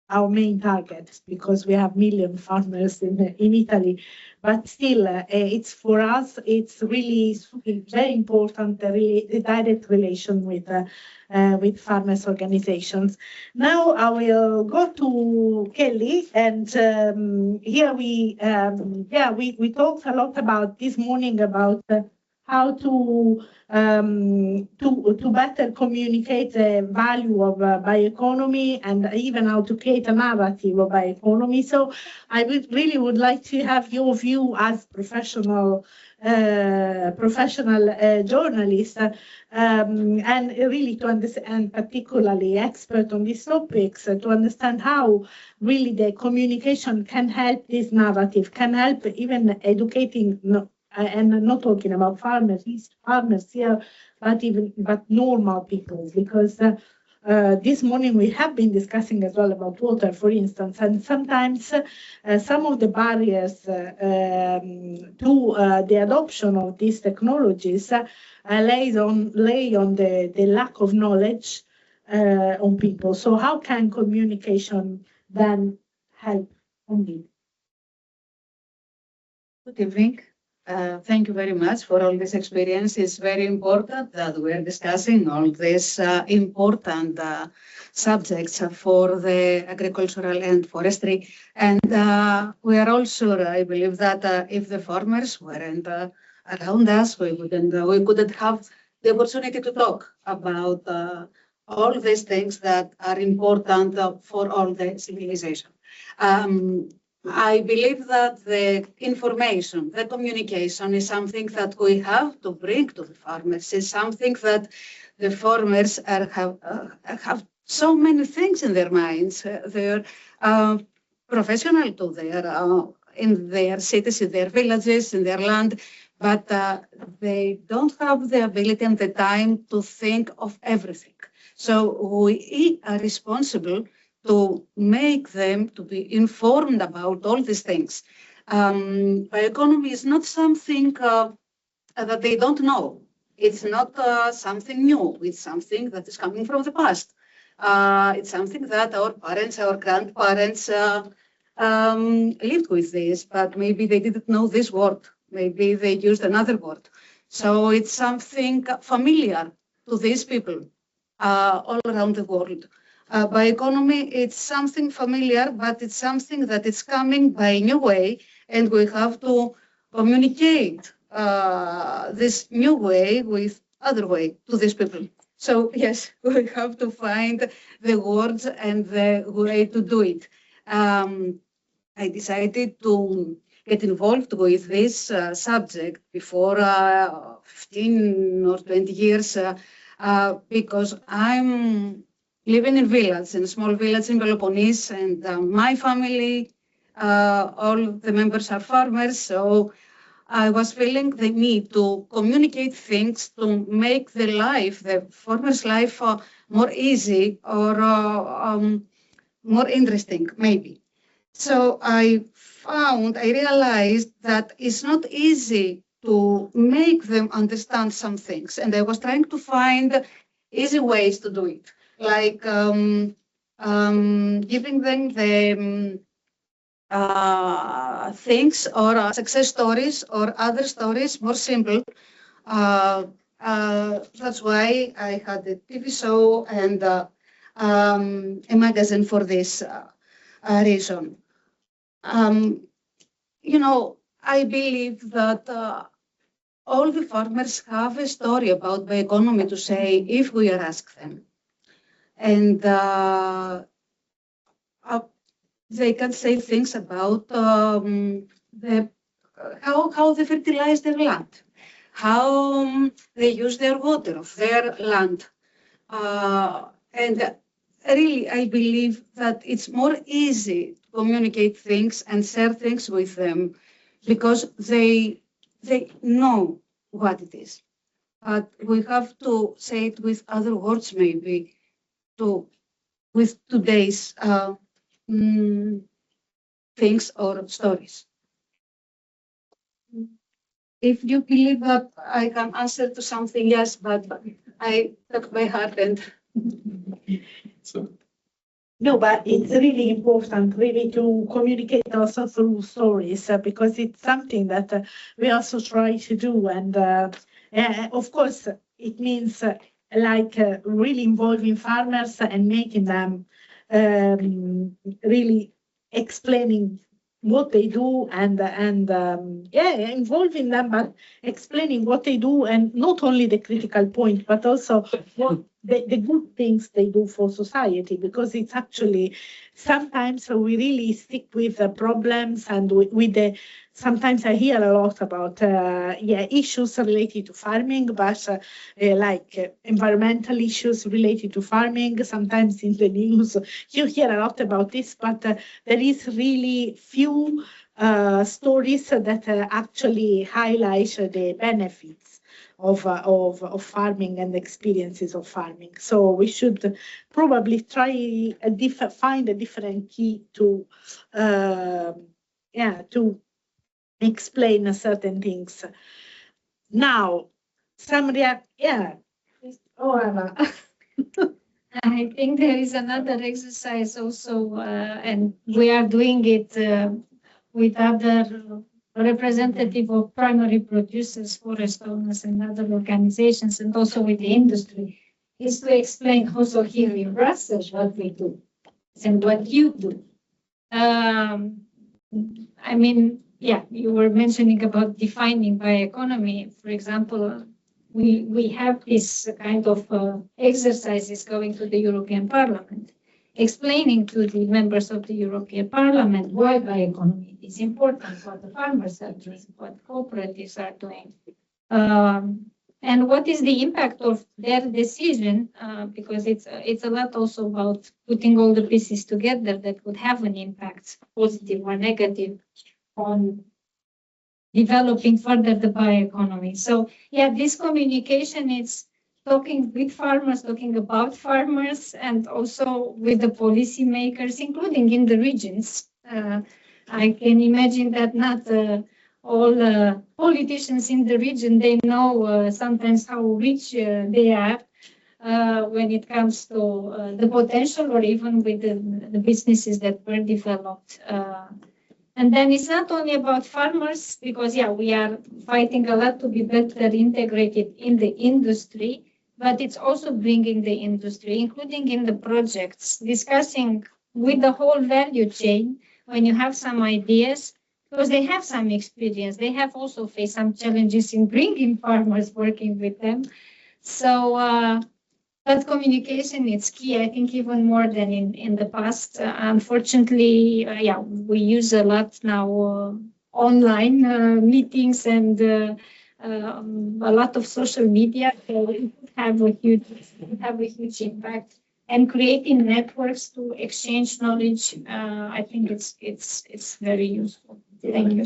our main target because we have million farmers in Italy. But still, it's for us, it's really very important, the direct relation with farmers' organizations. Now I will go to Kelly, and here we talked a lot about this morning about how to better communicate the value of bioeconomy and even how to create a narrative of bioeconomy. So I really would like to have your view as professional journalist and really to understand, particularly expert on these topics, to understand how really the communication can help this narrative, can help even educating. And I'm not talking about farmers here, but normal people, because this morning we have been discussing as well about water, for instance, and sometimes some of the barriers to the adoption of these technologies lay on the lack of knowledge on people. So how can communication then help on it? Good evening. Thank you very much for all this experience. It's very important that we're discussing all these important subjects for the agricultural and forestry. And we are all sure, I believe, that if the farmers weren't around us, we couldn't have the opportunity to talk about all these things that are important for all the civilization. I believe that the information, the communication is something that we have to bring to the farmers. It's something that the farmers have so many things in their minds. They're professional to in their cities, in their villages, in their land, but they don't have the ability and the time to think of everything. So we are responsible to make them to be informed about all these things. Bioeconomy is not something that they don't know. It's not something new. It's something that is coming from the past. It's something that our parents, our grandparents lived with this, but maybe they didn't know this word. Maybe they used another word. So it's something familiar to these people all around the world. Bioeconomy, it's something familiar, but it's something that is coming by a new way, and we have to communicate this new way with other way to these people. So yes, we have to find the words and the way to do it. I decided to get involved with this subject before 15 or 20 years because I'm living in village, in a small village in Peloponnese, and my family, all the members are farmers, so I was feeling the need to communicate things to make the farmer's life more easy or more interesting, maybe. So I realized that it's not easy to make them understand some things, and I was trying to find easy ways to do it. Like giving them the things or success stories or other stories more simple. That's why I had a TV show and a magazine for this reason. You know, I believe that all the farmers have a story about bioeconomy to say if we are asked them. And they can say things about how they fertilize their land, how they use their water of their land. And really, I believe that it's more easy to communicate things and share things with them because they know what it is. But we have to say it with other words, maybe, with today's things or stories. If you believe that I can answer to something, yes, but I took my heart and. No, but it's really important really to communicate also through stories because it's something that we also try to do. And of course, it means really involving farmers and making them really explaining what they do and involving them, but explaining what they do and not only the critical point, but also what the good things they do for society, because it's actually sometimes we really stick with the problems and with the. Sometimes I hear a lot about issues related to farming, but environmental issues related to farming. Sometimes in the news you hear a lot about this, but there is really few stories that actually highlight the benefits of farming and experiences of farming. So we should probably try find a different key to explain certain things. Now, some I think there is another exercise also, and we are doing it with other representative of primary producers, forest owners, and other organizations, and also with the industry, is to explain also here in Brussels what we do and what you do. I mean, yeah, you were mentioning about defining bioeconomy. For example, we have this kind of exercises going to the European Parliament, explaining to the members of the European Parliament why bioeconomy is important, what the farmers are doing, what cooperatives are doing, and what is the impact of their decision, because it's a lot also about putting all the pieces together that would have an impact, positive or negative, on developing further the bioeconomy. So yeah, this communication is talking with farmers, talking about farmers, and also with the policymakers, including in the regions. I can imagine that not all politicians in the region, they know sometimes how rich they are when it comes to the potential or even with the businesses that were developed. And then it's not only about farmers, because yeah, we are fighting a lot to be better integrated in the industry, but it's also bringing the industry, including in the projects, discussing with the whole value chain when you have some ideas, because they have some experience. They have also faced some challenges in bringing farmers working with them. So but communication is key, I think, even more than in the past. Unfortunately, yeah, we use a lot now online meetings and a lot of social media. So it would have a huge impact. And creating networks to exchange knowledge, I think it's very useful. Thank you.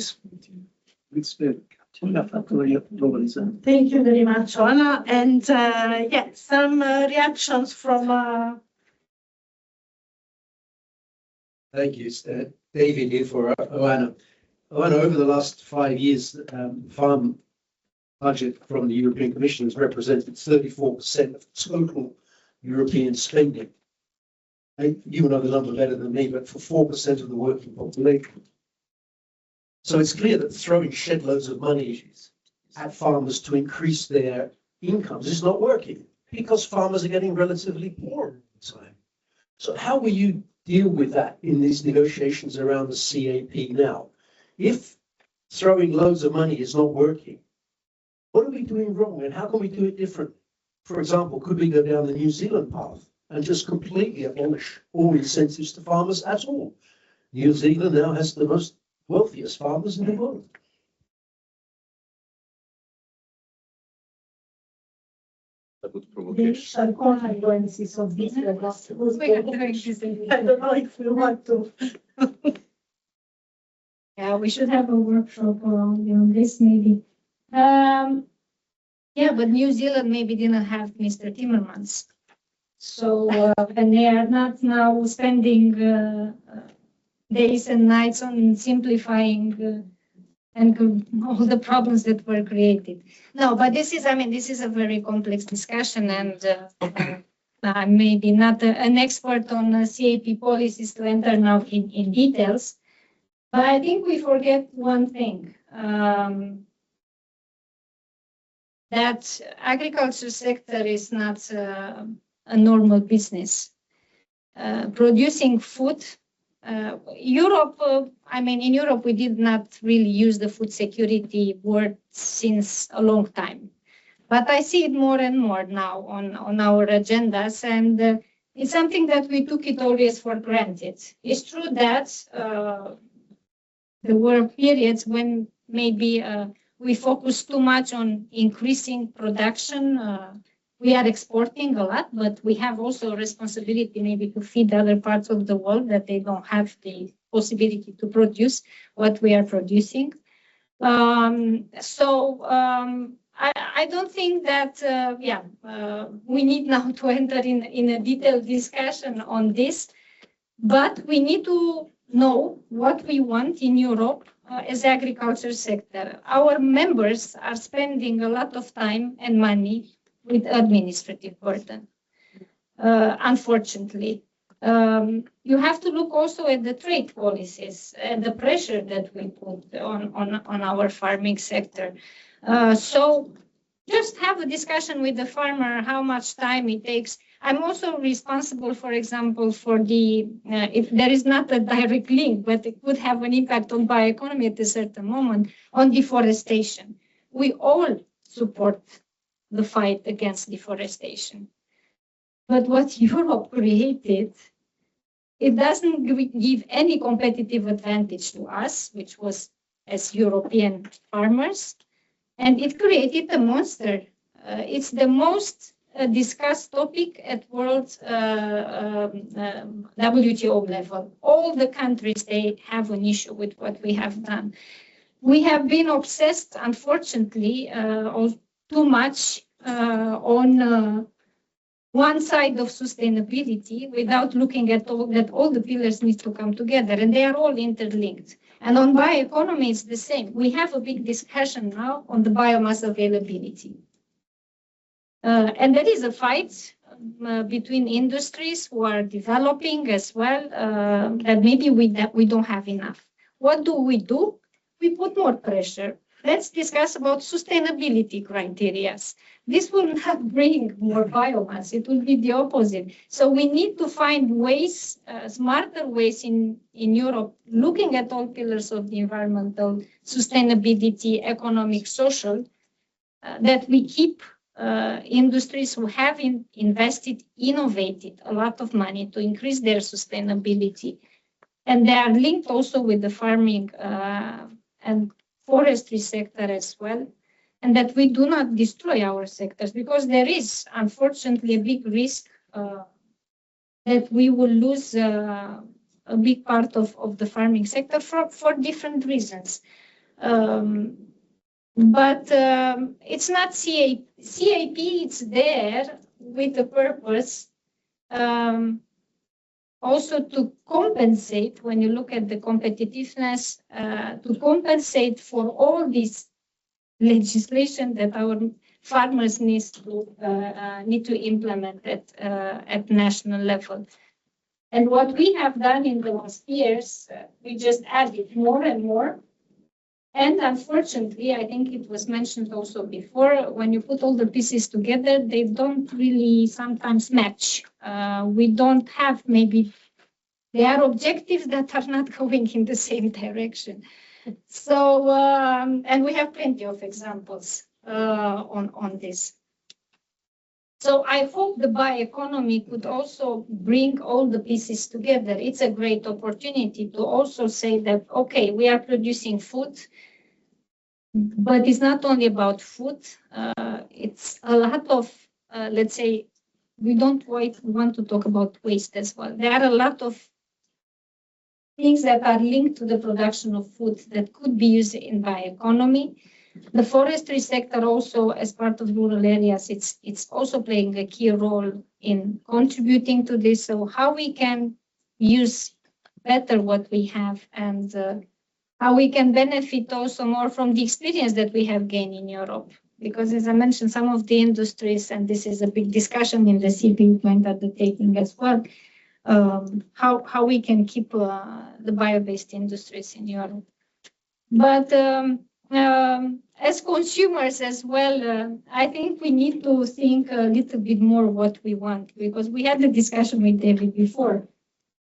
Thank you very much, Anna. And some reactions from. Thank you, David here for Oana. Oana, over the last 5 years, farm budget from the European Commission has represented 34% of total European spending. You know the number better than me, but for 4% of the working population. So it's clear that throwing shed loads of money at farmers to increase their incomes is not working because farmers are getting relatively poor all the time. So how will you deal with that in these negotiations around the CAP now? If throwing loads of money is not working, What are we doing wrong and how can we do it differently? For example, could we go down the New Zealand path and just completely abolish all incentives to farmers at all? New Zealand now has the most wealthiest farmers in the world. That would The provocation. consequences of this. We are doing this in- I don't know if we want to. Yeah, we should have a workshop on this maybe. Yeah, but New Zealand maybe didn't have Mr. Timmermans. So, and they are not now spending days and nights on simplifying and all the problems that were created. No, but this is, I mean, this is a very complex discussion, and I'm maybe not an expert on CAP policies to enter now in details. But I think we forget one thing, that agriculture sector is not a normal business. Producing food, Europe, I mean, in Europe, we did not really use the food security word since a long time. But I see it more and more now on our agendas, and it's something that we took it always for granted. It's true that there were periods when maybe we focused too much on increasing production. We are exporting a lot, but we have also a responsibility maybe to feed other parts of the world that they don't have the possibility to produce what we are producing. I don't think that, we need now to enter in a detailed discussion on this, but we need to know what we want in Europe as agriculture sector. Our members are spending a lot of time and money with administrative burden, unfortunately. You have to look also at the trade policies and the pressure that we put on our farming sector. So just have a discussion with the farmer, how much time it takes. I'm also responsible, for example, for the, if there is not a direct link, but it could have an impact on bioeconomy at a certain moment, on deforestation. We all support the fight against deforestation. But what Europe created, it doesn't give any competitive advantage to us, which was as European farmers, and it created a monster. It's the most discussed topic at world WTO level. All the countries, they have an issue with what we have done. We have been obsessed, unfortunately, too much on one side of sustainability without looking at all that all the pillars need to come together, and they are all interlinked. And on bioeconomy, it's the same. We have a big discussion now on the biomass availability. And there is a fight between industries who are developing as well, that maybe we don't have enough. What do? We put more pressure. Let's discuss about sustainability criteria. This will not bring more biomass. It will be the opposite. So we need to find ways, smarter ways in Europe, looking at all pillars of the environmental sustainability, economic, social, that we keep industries who have invested, innovated a lot of money to increase their sustainability. And they are linked also with the farming and forestry sector as well, and that we do not destroy our sectors, because there is, unfortunately, a big risk that we will lose a big part of the farming sector for different reasons. But it's not CAP. CAP, it's there with a purpose also to compensate, when you look at the competitiveness, to compensate for all this legislation that our farmers need to implement at national level. And what we have done in the last years, we just added more and more. And unfortunately, I think it was mentioned also before, when you put all the pieces together, they don't really sometimes match. We don't have, maybe there are objectives that are not going in the same direction. So, and we have plenty of examples. on this. So I hope the bioeconomy could also bring all the pieces together. It's a great opportunity to also say that, okay, we are producing food, but it's not only about food. It's a lot of, let's say, we don't want to talk about waste as well. There are a lot of things that are linked to the production of food that could be used in bioeconomy. The forestry sector also, as part of rural areas, it's also playing a key role in contributing to this. So how we can use better what we have, and how we can benefit also more from the experience that we have gained in Europe. Because as I mentioned, some of the industries, and this is a big discussion in the CP point undertaking as well, how we can keep the bio-based industries in Europe. But as consumers as well, I think we need to think a little bit more what we want, because we had the discussion with David before.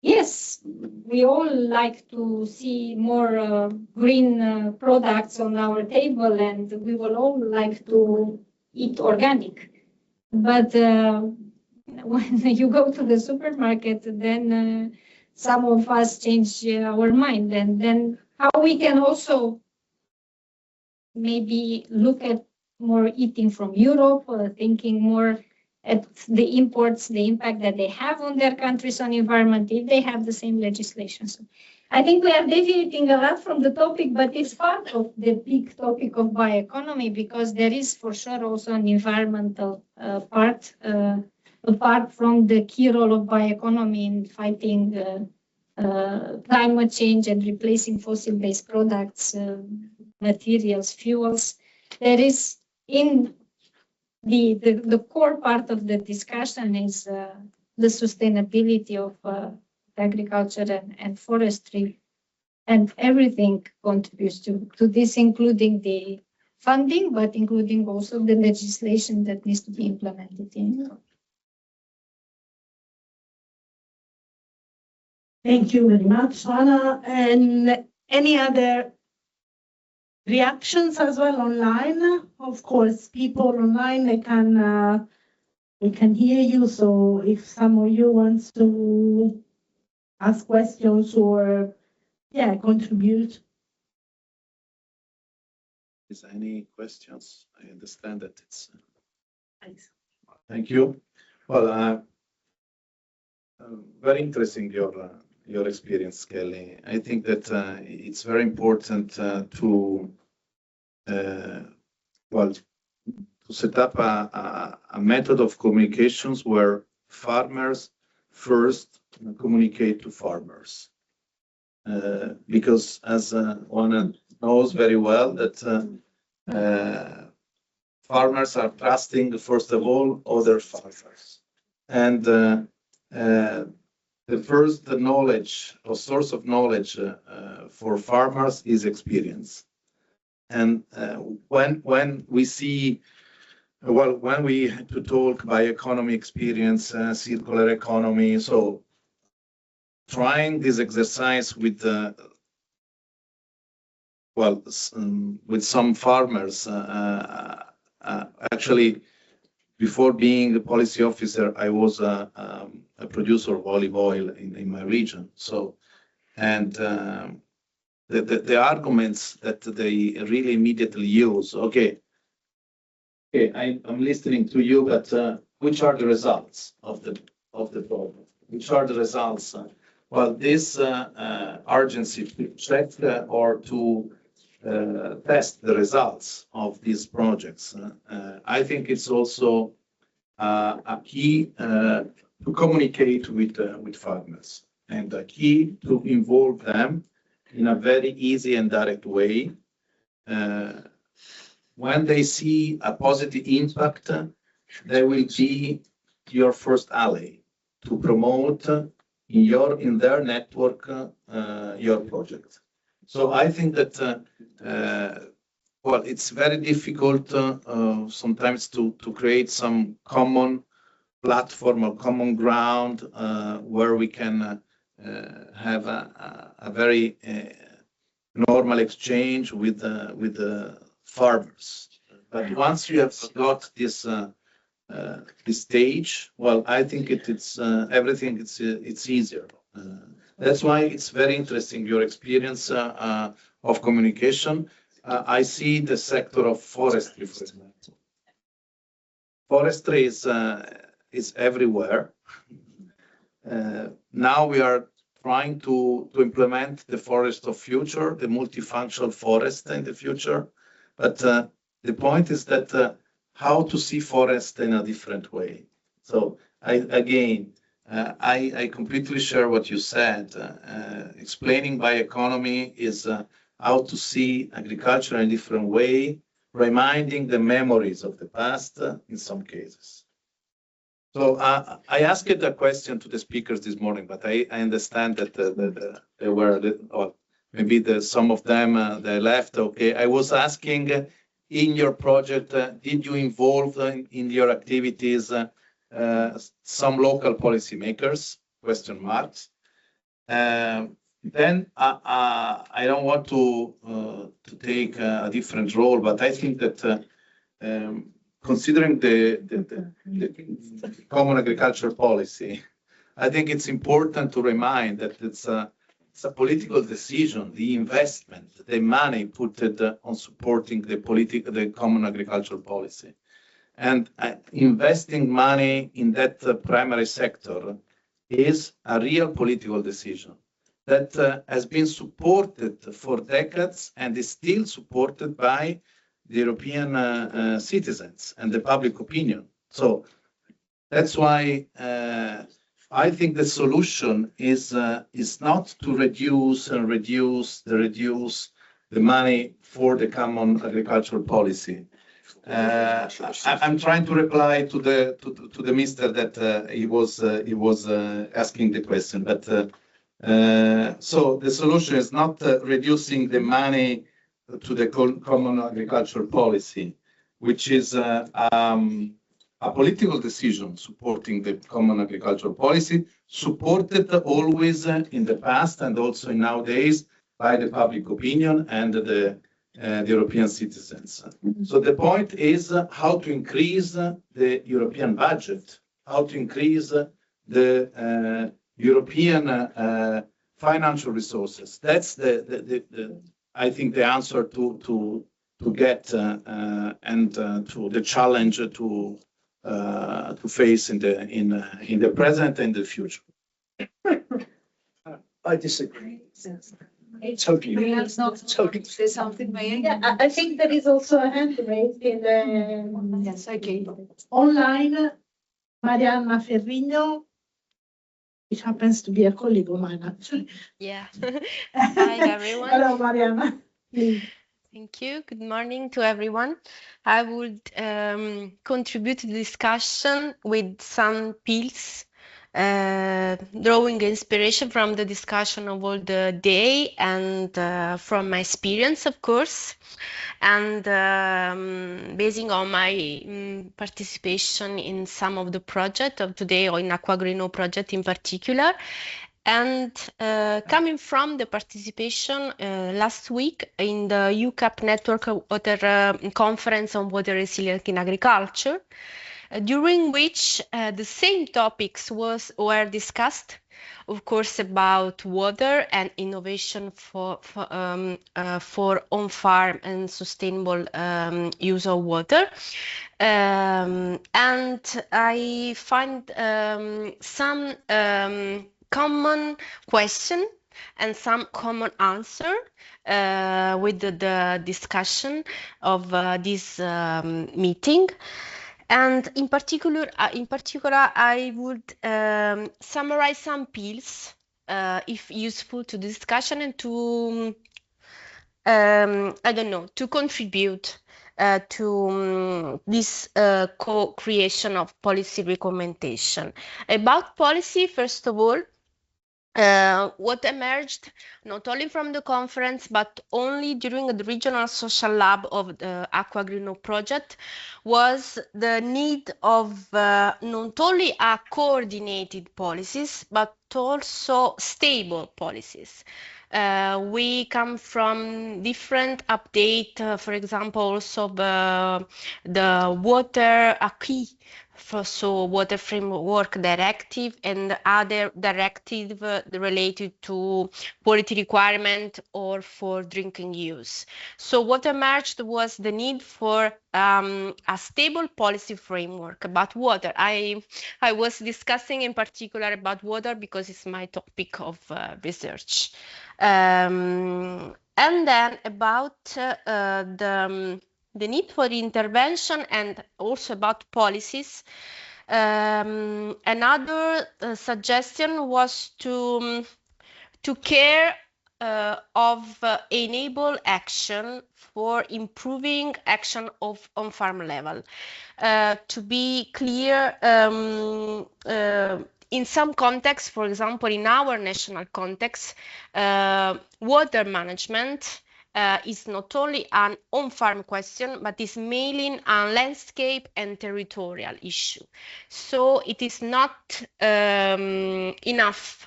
Yes, we all like to see more green products on our table, and we will all like to eat organic. But when you go to the supermarket, then some of us change our mind, and then how we can also maybe look at more eating from Europe, thinking more at the imports, the impact that they have on their countries on environment, if they have the same legislation. So I think we are deviating a lot from the topic, but it's part of the big topic of bioeconomy, because there is for sure also an environmental part, apart from the key role of bioeconomy in fighting climate change and replacing fossil-based products, materials, fuels. There is in the core part of the discussion is the sustainability of agriculture and forestry, and everything contributes to this, including the funding, but including also the legislation that needs to be implemented in Europe. Thank you very much, Anna. And any other reactions as well online? Of course, people online, they can hear you. So if some of you want to ask questions or contribute. Is there any questions? I understand that it's. Thanks. Thank you. Well, very interesting your experience, Kelly. I think that it's very important to set up a method of communications where farmers first communicate to farmers, because as one knows very well that farmers are trusting first of all other farmers, and the first knowledge or source of knowledge for farmers is experience. And when we see, when we have to talk bioeconomy experience, circular economy, so trying this exercise with with some farmers, actually, before being a policy officer, I was a producer of olive oil in my region. So, and the arguments that they really immediately use, okay, I'm listening to you, but which are the results of the problem? Which are the results? Well, this urgency to check or to test the results of these projects. I think it's also a key to communicate with farmers, and a key to involve them in a very easy and direct way. When they see a positive impact, they will be your first ally to promote in their network your project. So I think that it's very difficult sometimes to create some common platform or common ground where we can have a very normal exchange with the farmers. But once you have got this this stage, well, I think it's everything. It's easier. That's why it's very interesting your experience of communication. I see the sector of forestry, for example. Forestry is everywhere. Now we are trying to implement the forest of future, the multifunctional forest in the future. But the point is that how to see forest in a different way. So I completely share what you said. Explaining bioeconomy is how to see agriculture in a different way, reminding the memories of the past in some cases. So I asked a question to the speakers this morning, but I understand that they were, or maybe some of them they left. Okay, I was asking, in your project, did you involve in your activities some local policymakers? Question marks. Then I don't want to take a different role, but I think that considering the common agriculture policy, I think it's important to remind that it's a political decision, the investment, the money put on supporting the common agricultural policy. And investing money in that primary sector is a real political decision that has been supported for decades and is still supported by the European citizens and the public opinion. So that's why I think the solution is not to reduce the money for the common agricultural policy. I'm trying to reply to the mister that he was asking the question, but so the solution is not reducing the money to the common agricultural policy, which is a political decision supporting the common agricultural policy, supported always in the past and also nowadays by the public opinion and the European citizens. So the point is how to increase the European budget, how to increase the European financial resources. That's I think the answer to get and to the challenge to face in the present and the future. I disagree. Totally. Let's not say something, Maya. Yeah, I think there is also a hand raised in the Yes, okay. online. Marianna Ferrigno, which happens to be a colleague of mine, actually. Yeah. Hi, everyone. Hello, Marianna. Please. Thank you. Good morning to everyone. I would contribute to the discussion with some pills, drawing inspiration from the discussion of all the day and from my experience, of course, and basing on my participation in some of the project of today, or in AQUAGRI-KNOW project in particular. And coming from the participation last week in the UCAP Network Water Conference on Water Resilience in Agriculture, during which the same topics were discussed, of course, about water and innovation for on-farm and sustainable use of water. And I find some common question and some common answer with the discussion of this meeting. And in particular, I would summarize some pills, if useful to the discussion, and to, I don't know, to contribute to this co-creation of policy recommendation. About policy, first of all, what emerged not only from the conference but only during the regional social lab of the AQUAGRI-KNOW project was the need of not only a coordinated policies but also stable policies. We come from different update, for example, also the water acquis, so water framework directive and other directive related to quality requirement or for drinking use. So what emerged was the need for a stable policy framework about water. I was discussing in particular about water because it's my topic of research. And then about the need for the intervention and also about policies. Another suggestion was to care of enable action for improving action of on farm level. To be clear, in some contexts, for example, in our national context, water management is not only an on-farm question, but is mainly a landscape and territorial issue. So it is not enough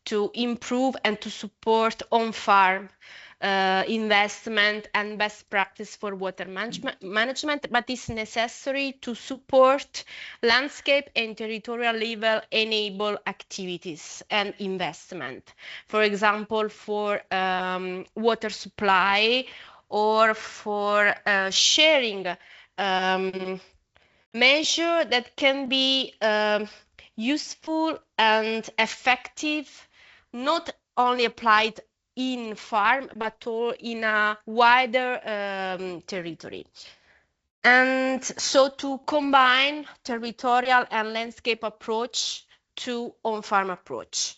to improve and to support on-farm investment and best practice for water management, but it's necessary to support landscape and territorial level enable activities and investment. For example, for water supply or for sharing measure that can be useful and effective, not only applied in farm, but all in a wider territory. And so to combine territorial and landscape approach to on-farm approach.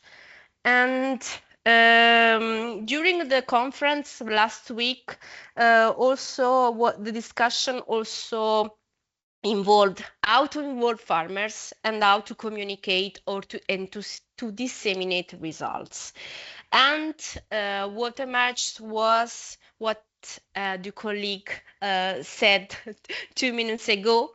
And during the conference last week, also what the discussion also involved how to involve farmers and how to communicate or to disseminate results. And what emerged was what the colleague said 2 minutes ago.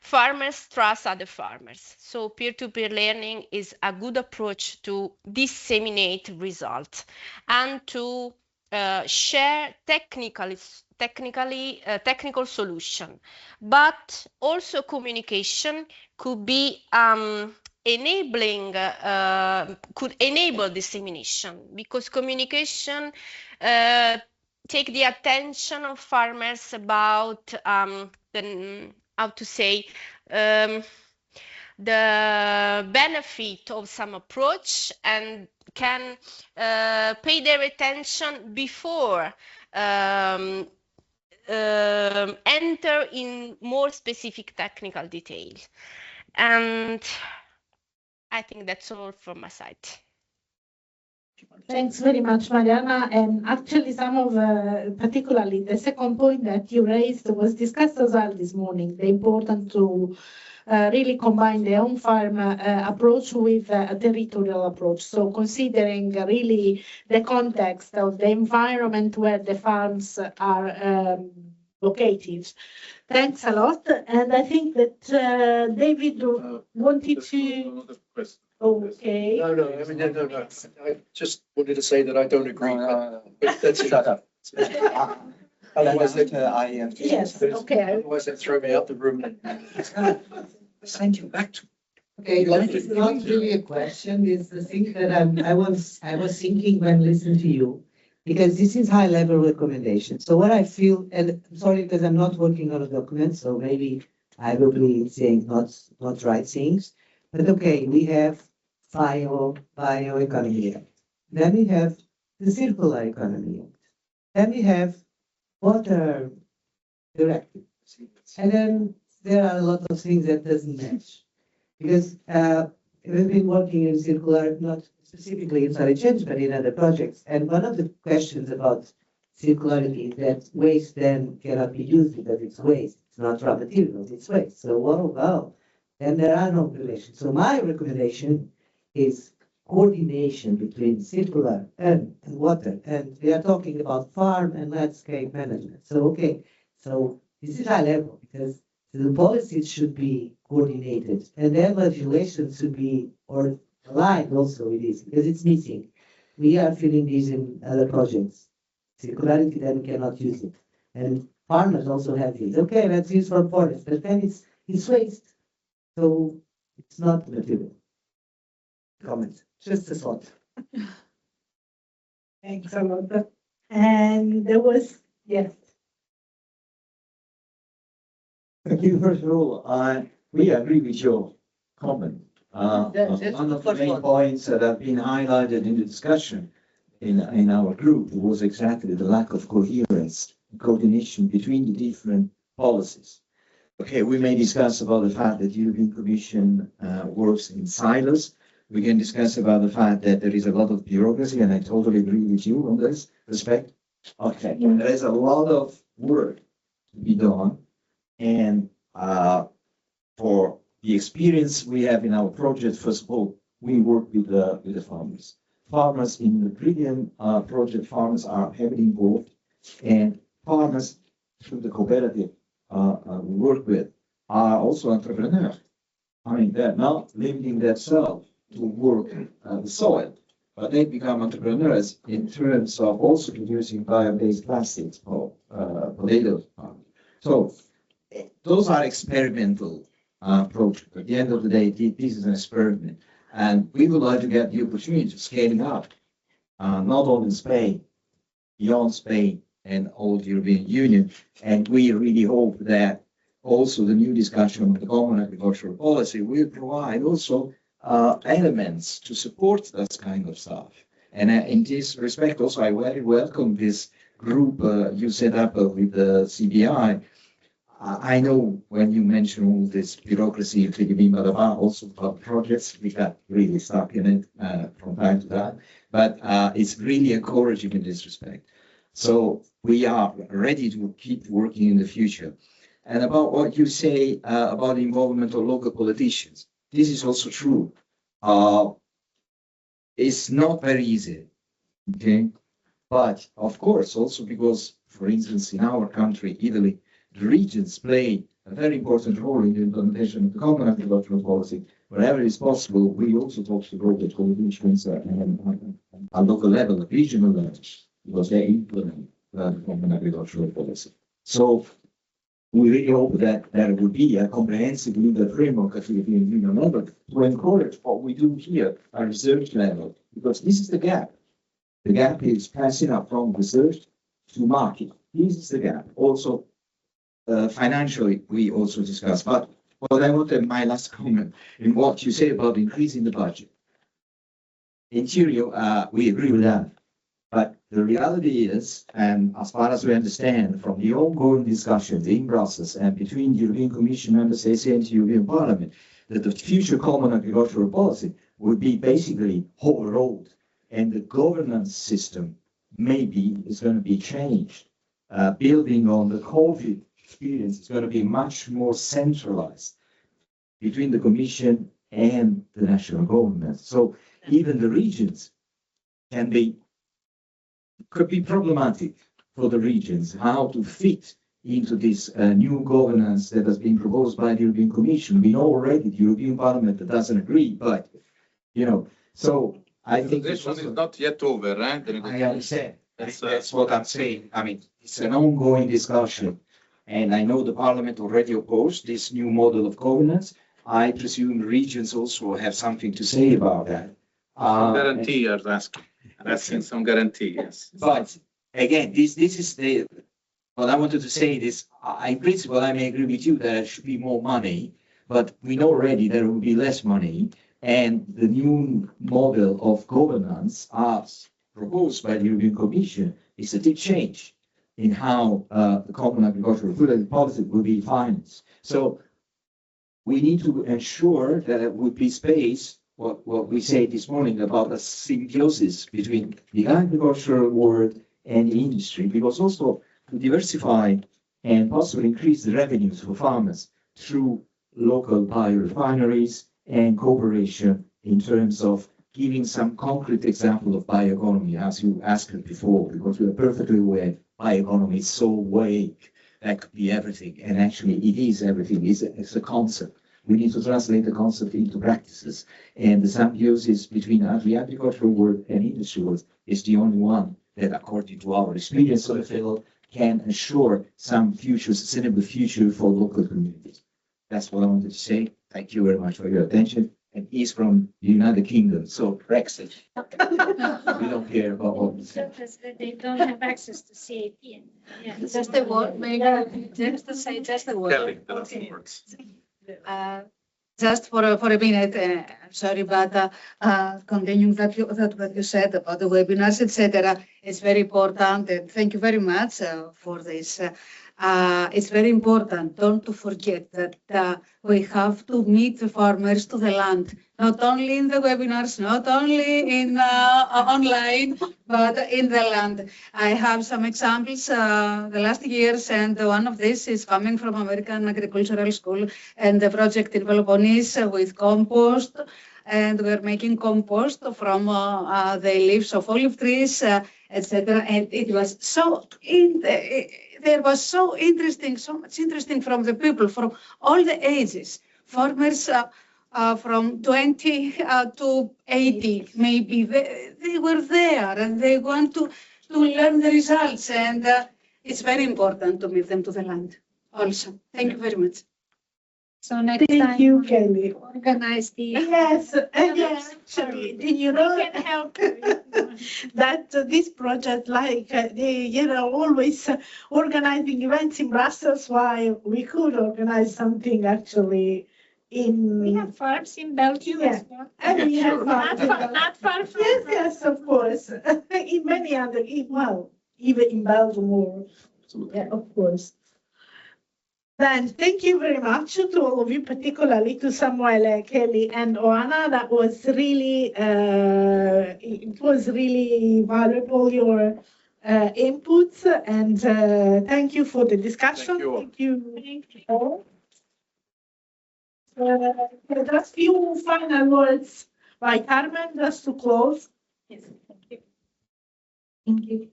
Farmers trust other farmers. So peer-to-peer learning is a good approach to disseminate results and to share technical solution, but also communication could be enabling, could enable dissemination, because communication take the attention of farmers about how to say the benefit of some approach and can pay their attention before enter in more specific technical detail. And I think that's all from my side. Thanks very much, Mariana. And actually, some of, particularly the second point that you raised was discussed as well this morning, the importance to really combine the on-farm approach with a territorial approach. So considering really the context of the environment where the farms are located. Thanks a lot. And I think that David wanted to... Okay. No. I mean, no. I just wanted to say that I don't agree. But that's it. Shut up. Otherwise, I am. Yes. Okay. Otherwise, they throw me out the room. Send you back to. Okay, it's not really a question. It's the thing that I was thinking when listening to you, because this is high level recommendation. So what I feel, and I'm sorry because I'm not working on a document, so maybe I will be saying not right things. But okay, we have bioeconomy. Then we have the circular economy. Then we have water directive. And then there are a lot of things that doesn't match. Because we've been working in circular, not specifically in solid change, but in other projects. And one of the questions about circularity is that waste then cannot be used because it's waste. It's not raw materials, it's waste. So, wow. Then there are no relations. So my recommendation is coordination between circular and water. And we are talking about farm and landscape management. So, okay, so this is high level because the policies should be coordinated and then legislation should be or aligned also with this because it's missing. we are feeling this in other projects. Circularity, then we cannot use it. And farmers also have this. Okay, let's use for forest, but then it's waste. So it's not material. Comment. Just a thought. Thanks a lot. And there was, yes. Thank you. First of all, we agree with your comment. That's One the of the first main one. points that have been highlighted in the discussion in our group was exactly the lack of coherence, coordination between the different policies. Okay, we may discuss about the fact that the European Commission works in silos. We can discuss about the fact that there is a lot of bureaucracy, and I totally agree with you on this respect. Okay, there is a lot of work to be done, and for the experience we have in our project, first of all, we work with the farmers. Farmers in the BRILIAN project, farmers are heavily involved, and farmers through the cooperative we work with are also entrepreneurs. I mean, they're not limiting themselves to work the soil, but they become entrepreneurs in terms of also producing bio-based plastics for potatoes. So those are experimental projects. At the end of the day, this is an experiment, and we would like to get the opportunity to scaling up, not only in Spain, beyond Spain and all the European Union. And we really hope that also the new discussion on the common agricultural policy will provide also elements to support that kind of stuff. And in this respect, also, I very welcome this group you set up with the CBI. I know when you mention all this bureaucracy, also about projects, we got really stuck in it from time to time, but it's really encouraging in this respect. So we are ready to keep working in the future. And about what you say about the involvement of local politicians, this is also true. It's not very easy, okay? But of course, also because, for instance, in our country, Italy, the regions play a very important role in the implementation of the common agricultural policy. Wherever it's possible, we also talk to local politicians at local level, at regional level, because they implement the common agricultural policy. So we really hope that there will be a comprehensive legal framework at European Union level to encourage what we do here at research level, because this is the gap. The gap is passing up from research to market. This is the gap. Also, financially, we also discuss. But what I wanted, my last comment, in what you say about increasing the budget. In theory, we agree with that. But the reality is, and as far as we understand from the ongoing discussions in Brussels and between the European Commission member states and the European Parliament, that the future common agricultural policy will be basically overhauled, and the governance system maybe is going to be changed. Building on the COVID experience, is going to be much more centralized between the Commission and the national government. So even the regions could be problematic for the regions, how to fit into this new governance that has been proposed by the European Commission. We know already the European Parliament doesn't agree, but, so I think this one is not yet over, right? I understand. That's what I'm saying. I mean, it's an ongoing discussion. And I know the Parliament already opposed this new model of governance. I presume regions also have something to say about that. Some guarantee, you're asking some guarantee, yes. But again, this is what I wanted to say is, in principle, I may agree with you that there should be more money, but we know already there will be less money. And the new model of governance as proposed by the European Commission is a big change in how the common agricultural food policy will be financed. So we need to ensure that there would be space, what we said this morning about a symbiosis between the agricultural world and the industry, because also to diversify and possibly increase the revenues for farmers through local BioReFarmeries and cooperation in terms of giving some concrete example of bioeconomy, as you asked before, because we are perfectly aware bioeconomy is so vague. That could be everything, and actually it is everything. It's a concept. we need to translate the concept into practices. And the symbiosis between agricultural world and industry world is the only one that, according to our experience of the field, can ensure some future, sustainable future for local communities. That's what I wanted to say. Thank you very much for your attention. And he's from the United Kingdom, so Brexit. We don't care about all this. They don't have access to CAP. Yeah. Just the word, maybe, just to say just the word. Kelly, the last words. Just for a minute, I'm sorry, but continuing that what you said about the webinars, etc., it's very important. And thank you very much for this. It's very important, don't to forget that we have to meet the farmers to the land, not only in the webinars, not only in online, but in the land. I have some examples the last years, and one of this is coming from American Agricultural School and the project in Peloponnese with compost. And we're making compost from the leaves of olive trees, etc. And it was so there was so interesting, so much interesting from the people from all the ages, farmers from 20 to 80, maybe they were there and they want to learn the results, and it's very important to meet them to the land also. Thank you very much. So next Thank time, you, Kelly. organize the. Yes, actually, did you know We can help you. that this project, like, always organizing events in Brussels, why we could organize something actually in. We have farms in Belgium as well. And we have Not far from. Yes, of course. In many other, well, even in Belgium, or, yeah, of course. Then thank you very much to all of you, particularly to Samuel, Kelly, and Oana. That was really, it was really valuable, your inputs, and thank you for the discussion. Thank you all. Thank you all. Just few final words by Carmen, just to close. Yes, thank you. Thank you.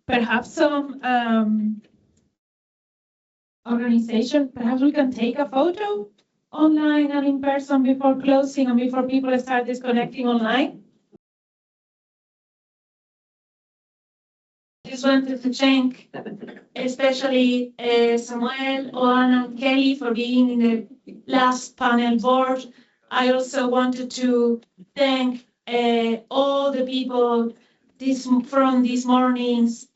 Perhaps some organization, perhaps we can take a photo online and in person before closing and before people start disconnecting online. Just wanted to thank especially Samuel, Oana, and Kelly for being in the last panel board. I also wanted to thank all the people from this morning's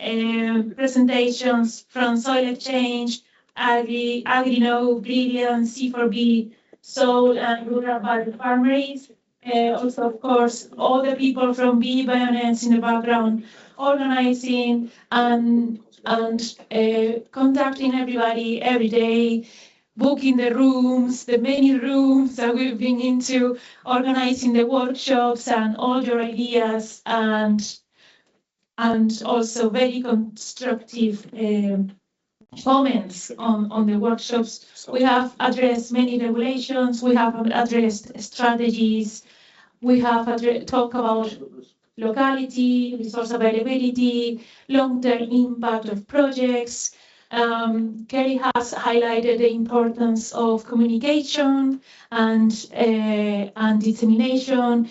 presentations from Soil Exchange, AQUAGRI-KNOW, BRILIAN, C4B, Soul, and Rural Bioeconomy. Also, of course, all the people from BBioNets in the background, organizing and contacting everybody every day, booking the rooms, the many rooms that we've been into, organizing the workshops and all your ideas, and also very constructive comments on the workshops. We have addressed many regulations, we have addressed strategies, we have talked about locality, resource availability, long-term impact of projects. Kerry has highlighted the importance of communication and dissemination.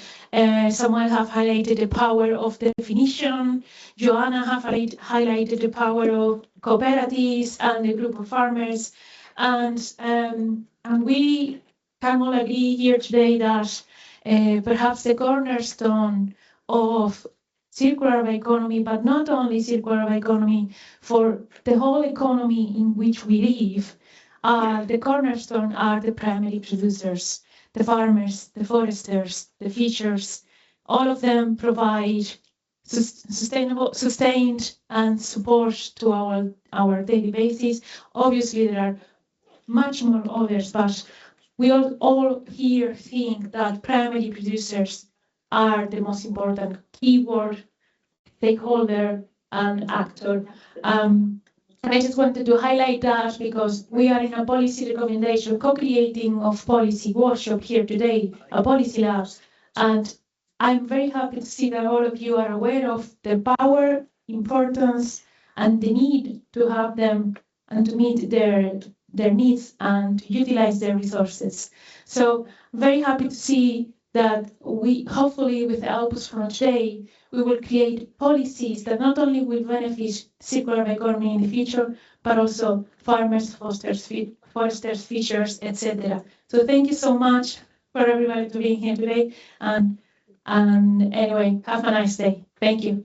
Someone have highlighted the power of definition. Joanna have highlighted the power of cooperatives and the group of farmers. And we can all agree here today that perhaps the cornerstone of circular bioeconomy, but not only circular bioeconomy, for the whole economy in which we live, the cornerstone are the primary producers, the farmers, the foresters, the fishers. All of them provide sustained and support to our daily basis. Obviously, there are much more others, but we all here think that primary producers are the most important keyword, stakeholder, and actor. And I just wanted to highlight that because we are in a policy recommendation, co-creating of policy workshop here today, a policy lab. And I'm very happy to see that all of you are aware of the power, importance, and the need to have them and to meet their their needs and to utilize their resources. So very happy to see that we, hopefully with the outputs from today, we will create policies that not only will benefit circular economy in the future, but also farmers, foresters, fishers, etc. So thank you so much for everybody to being here today. And anyway, have a nice day. Thank you.